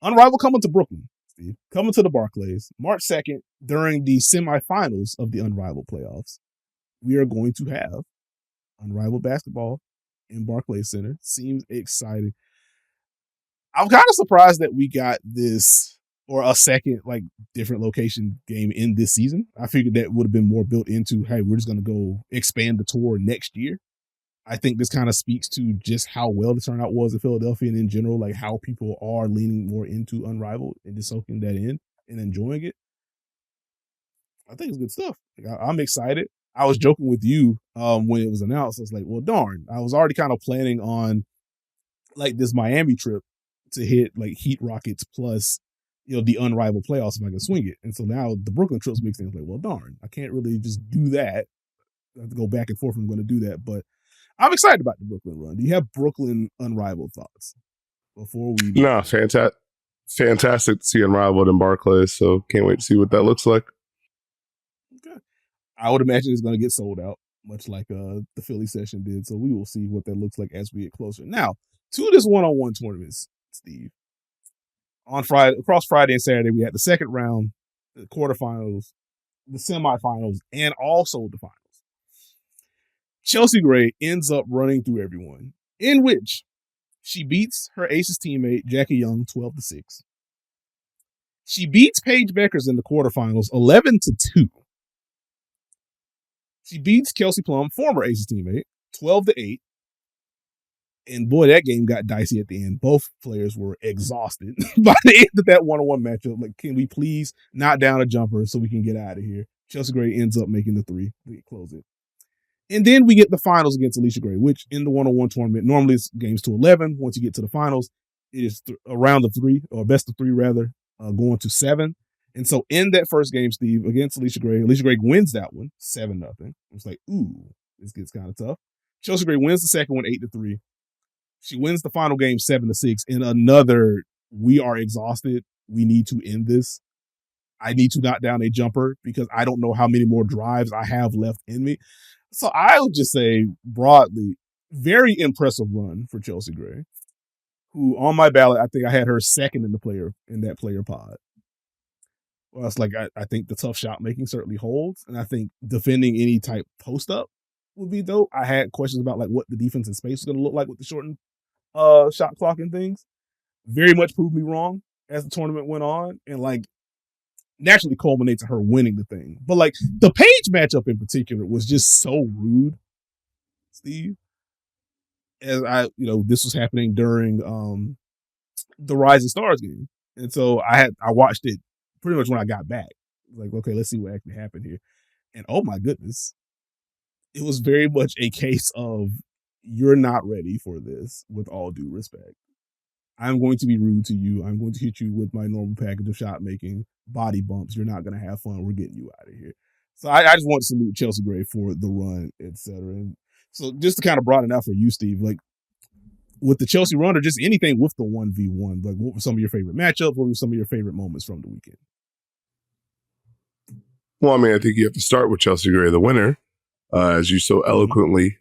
Unrivaled coming to Brooklyn, Steve, coming to the Barclays, March 2nd, during the semifinals of the Unrivaled playoffs. We are going to have Unrivaled basketball in Barclays Center. Seems exciting. I'm kind of surprised that we got this or a second like different location game in this season. I figured that would have been more built into, hey, we're just going to go expand the tour next year. I think this kind of speaks to just how well the turnout was in Philadelphia and in general, like how people are leaning more into Unrivaled and just soaking that in and enjoying it. I think it's good stuff. Like, I'm excited. I was joking with you when it was announced. I was like, well, darn. I was already kind of planning on like this Miami trip to hit like Heat Rockets plus, the Unrivaled playoffs if I can swing it. And so now the Brooklyn trip's mixed in. It's like, well, darn. I can't really just do that. I have to go back and forth if I'm going to do that. But I'm excited about the Brooklyn run. Do you have Brooklyn Unrivaled thoughts before we? No, fantastic to see Unrivaled in Barclays. So can't wait to see what that looks like. Okay. I would imagine it's going to get sold out, much like the Philly session did. So we will see what that looks like as we get closer. Now, to this one-on-one tournaments, Steve. On Friday, across Friday and Saturday, we had the second round, the quarterfinals, the semifinals, and also the finals. Chelsea Gray ends up running through everyone, in which she beats her Aces teammate, Jackie Young, 12-6. She beats Paige Beckers in the quarterfinals, 11-2. She beats Kelsey Plum, former Aces teammate, 12-8. And boy, that game got dicey at the end. Both players were exhausted by the end of that one-on-one matchup. Like, can we please knock down a jumper so we can get out of here? Chelsea Gray ends up making the three to close it. And then we get the finals against Alicia Gray, which in the one-on-one tournament, normally it's games to 11. Once you get to the finals, it is a round of three, or best of three rather, going to 7. And so in that first game, Steve, against Alicia Gray wins that one, 7-0. It's like, ooh, this gets kind of tough. Chelsea Gray wins the second one, 8-3. She wins the final game, 7-6. In another, we are exhausted. We need to end this. I need to knock down a jumper because I don't know how many more drives I have left in me. So I would just say broadly, very impressive run for Chelsea Gray, who on my ballot, I think I had her second in that player pod. Well, it's like I think the tough shot making certainly holds, and I think defending any type post up would be dope. I had questions about like what the defense in space is going to look like with the shortened shot clock and things. Very much proved me wrong as the tournament went on, and like naturally culminates in her winning the thing. But like the Paige matchup in particular was just so rude, Steve. As this was happening during the Rising Stars game. And so I watched it pretty much when I got back. Like, okay, let's see what actually happened here. And oh my goodness, it was very much a case of you're not ready for this, with all due respect. I'm going to be rude to you. I'm going to hit you with my normal package of shot making, body bumps. You're not going to have fun. We're getting you out of here. So I just want to salute Chelsea Gray for the run, etc. And so just to kind of broaden out for you, Steve, like with the Chelsea run or just anything with the 1v1, like what were some of your favorite matchups? What were some of your favorite moments from the weekend? Well, I mean, I think you have to start with Chelsea Gray, the winner, as you so eloquently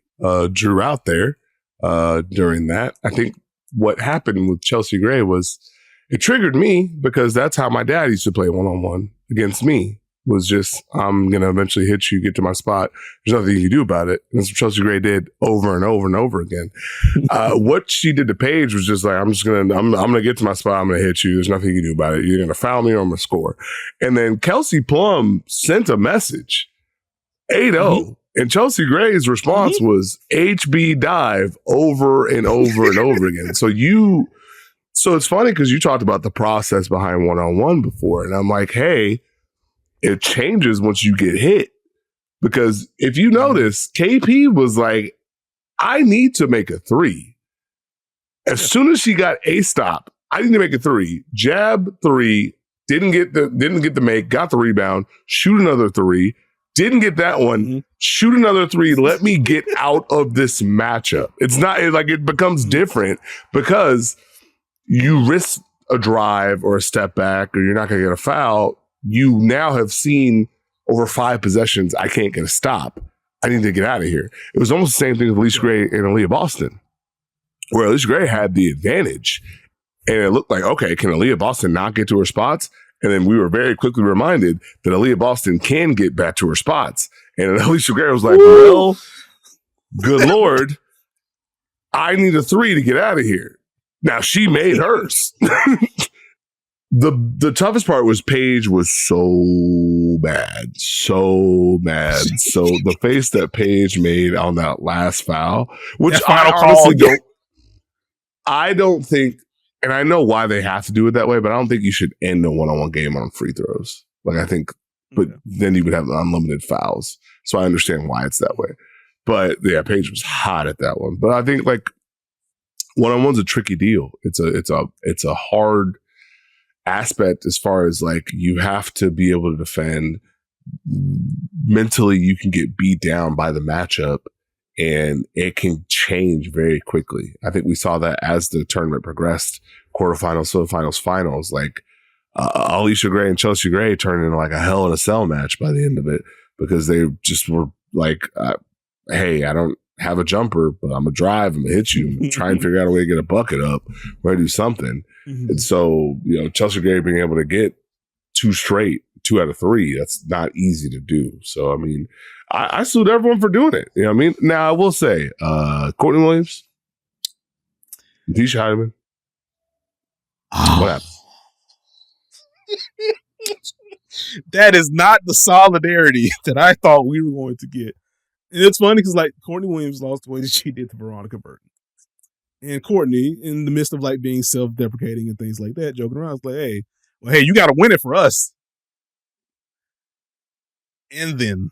drew out there during that. I think what happened with Chelsea Gray was it triggered me because that's how my dad used to play one-on-one against me. Was just, I'm going to eventually hit you, get to my spot. There's nothing you can do about it. And that's what Chelsea Gray did over and over and over again. What she did to Paige was just like, I'm going to get to my spot. I'm going to hit you. There's nothing you can do about it. You're going to foul me or I'm going to score. And then Kelsey Plum sent a message, 8-0. Mm-hmm. And Chelsea Gray's response was HB dive over and over and over again. So it's funny because you talked about the process behind one-on-one before. And I'm like, hey, it changes once you get hit. Because if you notice, KP was like, I need to make a 3. As soon as she got a stop, I need to make a 3. Jab 3, didn't get the make, got the rebound, shoot another 3, didn't get that one, shoot another 3, let me get out of this matchup. It becomes different because you risk a drive or a step back or you're not going to get a foul. You now have seen over 5 possessions, I can't get a stop. I need to get out of here. It was almost the same thing with Alicia Gray and Aaliyah Boston, where Alicia Gray had the advantage. And it looked like, okay, can Aaliyah Boston not get to her spots? And then we were very quickly reminded that Aaliyah Boston can get back to her spots. And Alicia Gray was like, well, good Lord, I need a 3 to get out of here. Now she made hers. The toughest part was Paige was so mad. So the face that Paige made on that last foul, which I honestly don't think, and I know why they have to do it that way, but I don't think you should end a one-on-one game on free throws. Like I think, but then you would have unlimited fouls. So I understand why it's that way. But yeah, Paige was hot at that one. But I think like one-on-one's a tricky deal. It's a hard aspect as far as like you have to be able to defend. Mentally you can get beat down by the matchup and it can change very quickly. I think we saw that as the tournament progressed, quarterfinals, semifinals, finals, like Alicia Gray and Chelsea Gray turned into like a Hell in a Cell match by the end of it because they just were like, hey, I don't have a jumper, but I'm gonna drive, I'm gonna hit you, I'm gonna try and figure out a way to get a bucket up, or do something. And so, Chelsea Gray being able to get 2 out of 3, that's not easy to do. So, I mean, I salute everyone for doing it. You know what I mean? Now, I will say, Courtney Williams, Tisha Heidemann, what happened? That is not the solidarity that I thought we were going to get. And it's funny because, like, Courtney Williams lost the way that she did to Veronica Burton. And Courtney, in the midst of, like, being self-deprecating and things like that, joking around, was like, hey, you got to win it for us. And then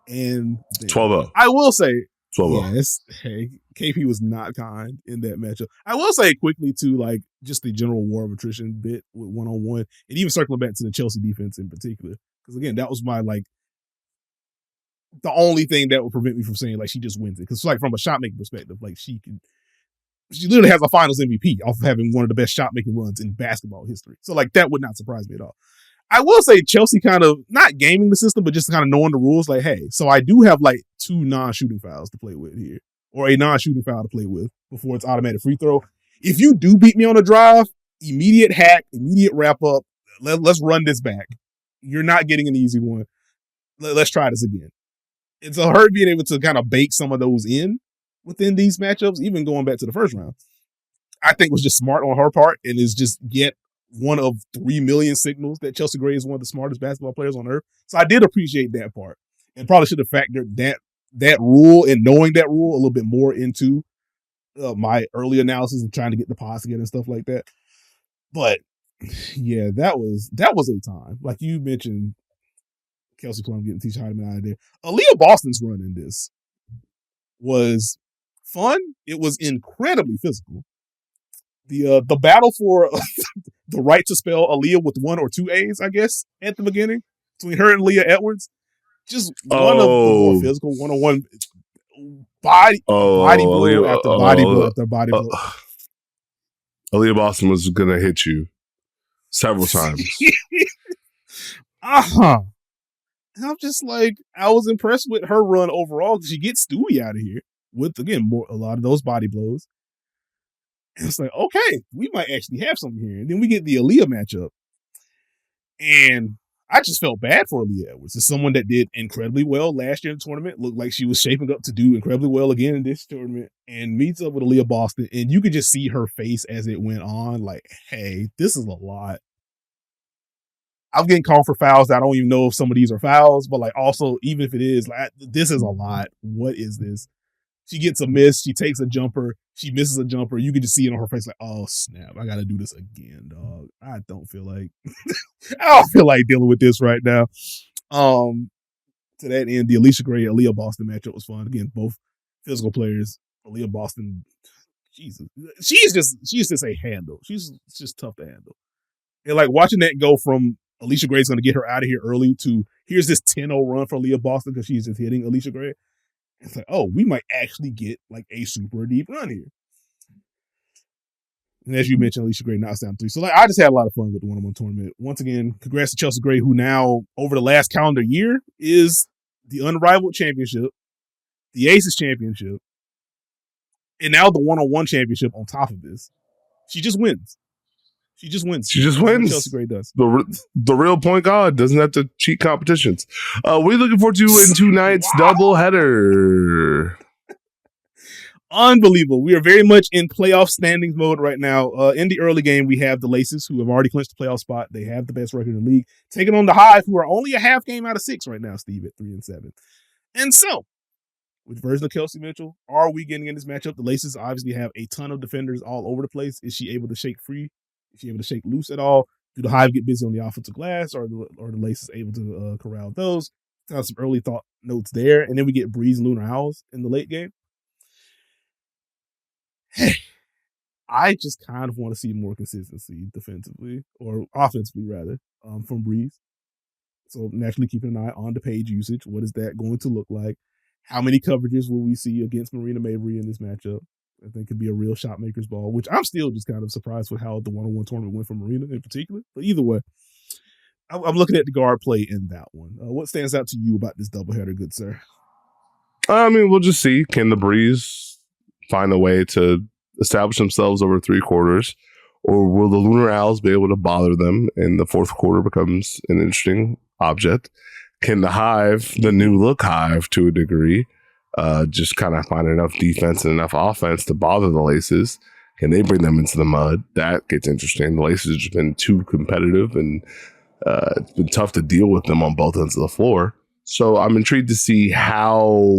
12-0. I will say, 12-0. yes, hey, KP was not kind in that matchup. I will say quickly, too, like, just the general war of attrition bit with one-on-one, and even circling back to the Chelsea defense in particular. Because, again, that was my, like, the only thing that would prevent me from saying like she just wins it. Because like from a shot making perspective, like she literally has a finals MVP off of having one of the best shot making runs in basketball history. So like that would not surprise me at all. I will say Chelsea kind of not gaming the system, but just kind of knowing the rules. Like, hey, so I do have like 2 non-shooting fouls to play with here, or a non-shooting foul to play with before it's automatic free throw. If you do beat me on a drive, immediate hack, immediate wrap up. Let's run this back. You're not getting an easy one. Let's try this again. And so her being able to kind of bake some of those in within these matchups, even going back to the first round, I think was just smart on her part and is just yet one of 3 million signals that Chelsea Gray is one of the smartest basketball players on earth. So I did appreciate that part and probably should have factored that rule and knowing that rule a little bit more into my early analysis and trying to get the pods together and stuff like that. But yeah, that was a time. Like you mentioned, Kelsey Plum getting Tisha Heidemann out of there. Aaliyah Boston's run in this was fun. It was incredibly physical. The battle for the right to spell Aaliyah with 1 or 2 A's, I guess, at the beginning between her and Leah Edwards, just one of the more physical one-on-one body blow after body blow after body blow. Aaliyah Boston was gonna hit you several times. And I'm just like, I was impressed with her run overall because she gets Stewie out of here with, again, a lot of those body blows. And it's like, okay, we might actually have something here. And then we get the Aaliyah matchup. And I just felt bad for Aaliyah Edwards. It's someone that did incredibly well last year in the tournament. Looked like she was shaping up to do incredibly well again in this tournament. And meets up with Aaliyah Boston. And you could just see her face as it went on. Like, hey, this is a lot. I'm getting called for fouls. I don't even know if some of these are fouls, but like also, even if it is, like this is a lot. What is this? She gets a miss. She takes a jumper. She misses a jumper. You can just see it on her face, like, oh snap! I got to do this again, dog. I don't feel like dealing with this right now. To that end, the Alicia Gray Aaliyah Boston matchup was fun. Again, both physical players. Aaliyah Boston, Jesus, she's just a handle. She's just tough to handle. And like watching that go from Alicia Gray's going to get her out of here early to here's this 10-0 run for Aaliyah Boston because she's just hitting Alicia Gray. It's like, oh, we might actually get like a super deep run here. And as you mentioned, Alicia Gray knocks down 3. So like, I just had a lot of fun with the one-on-one tournament. Once again, congrats to Chelsea Gray, who now, over the last calendar year, is the Unrivaled Championship, the Aces Championship, and now the one-on-one championship on top of this. She just wins. She just wins. Chelsea Gray does. The real point guard doesn't have to cheat competitions. We're looking forward to in 2 nights doubleheader. Unbelievable. We are very much in playoff standings mode right now. In the early game, we have the Laces, who have already clinched the playoff spot. They have the best record in the league, taking on the Hive, who are only a half game out of 6 right now, Steve, at 3-7. And so, with version of Kelsey Mitchell, are we getting in this matchup? The Laces obviously have a ton of defenders all over the place. Is she able to shake free? Is she able to shake loose at all? Do the Hive get busy on the offensive glass, or the Laces able to corral those? Kind of some early thought notes there. And then we get Breeze and Lunar Owls in the late game. Hey, I just kind of want to see more consistency defensively, or offensively rather, from Breeze. So naturally keeping an eye on the page usage. What is that going to look like? How many coverages will we see against Marina Mabrey in this matchup? I think could be a real shot maker's ball, which I'm still just kind of surprised with how the one-on-one tournament went for Marina in particular. But either way, I'm looking at the guard play in that one. What stands out to you about this doubleheader, good sir? I mean, we'll just see. Can the Breeze find a way to establish themselves over 3 quarters, or will the Lunar Owls be able to bother them and the fourth quarter becomes an interesting object? Can the Hive, the new look Hive to a degree, just kind of find enough defense and enough offense to bother the Laces? Can they bring them into the mud? That gets interesting. The Laces have just been too competitive, and it's been tough to deal with them on both ends of the floor. So I'm intrigued to see how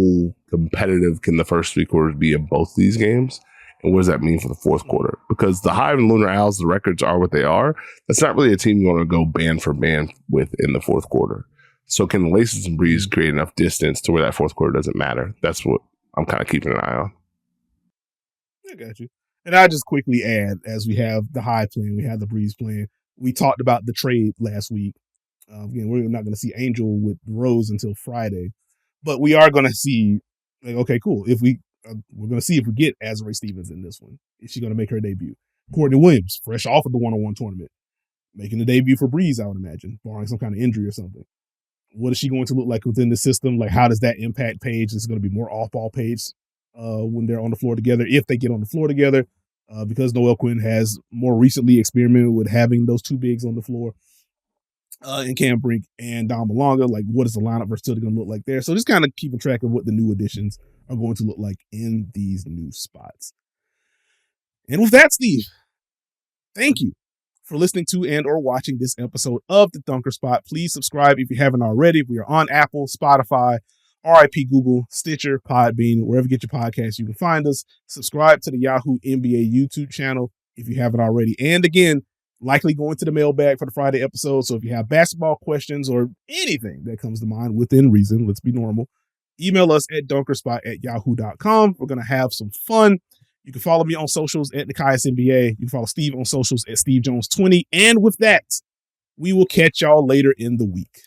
competitive can the first 3 quarters be in both these games, and what does that mean for the fourth quarter? Because the Hive and Lunar Owls, the records are what they are. That's not really a team you want to go band for band with in the fourth quarter. So can the Laces and Breeze create enough distance to where that fourth quarter doesn't matter? That's what I'm kind of keeping an eye on. I got you. And I just quickly add, as we have the Hive playing, we have the Breeze playing. We talked about the trade last week. Again, we're not going to see Angel with Rose until Friday, but we are going to see, like, okay, cool. If we're going to see if we get Azurá Stevens in this one. Is she going to make her debut? Courtney Williams, fresh off of the one-on-one tournament, making the debut for Breeze, I would imagine, barring some kind of injury or something. What is she going to look like within the system? Like, how does that impact Paige? Is it going to be more off-ball Paige when they're on the floor together, if they get on the floor together? Because Noelle Quinn has more recently experimented with having those 2 bigs on the floor, in Cam Brink and Dom Malonga. Like, what is the lineup versatility going to look like there? So just kind of keeping track of what the new additions are going to look like in these new spots. And with that, Steve, thank you for listening to and or watching this episode of The Dunker Spot. Please subscribe if you haven't already. We are on Apple, Spotify, RIP Google, Stitcher, Podbean, wherever you get your podcasts, you can find us. Subscribe to the Yahoo NBA YouTube channel if you haven't already. And again, likely going to the mailbag for the Friday episode. So if you have basketball questions or anything that comes to mind within reason, let's be normal, email us at dunkerspot@yahoo.com. We're going to have some fun. You can follow me on socials at Nekias NBA. You can follow Steve on socials at Steve Jones 20. And with that, we will catch y'all later in the week.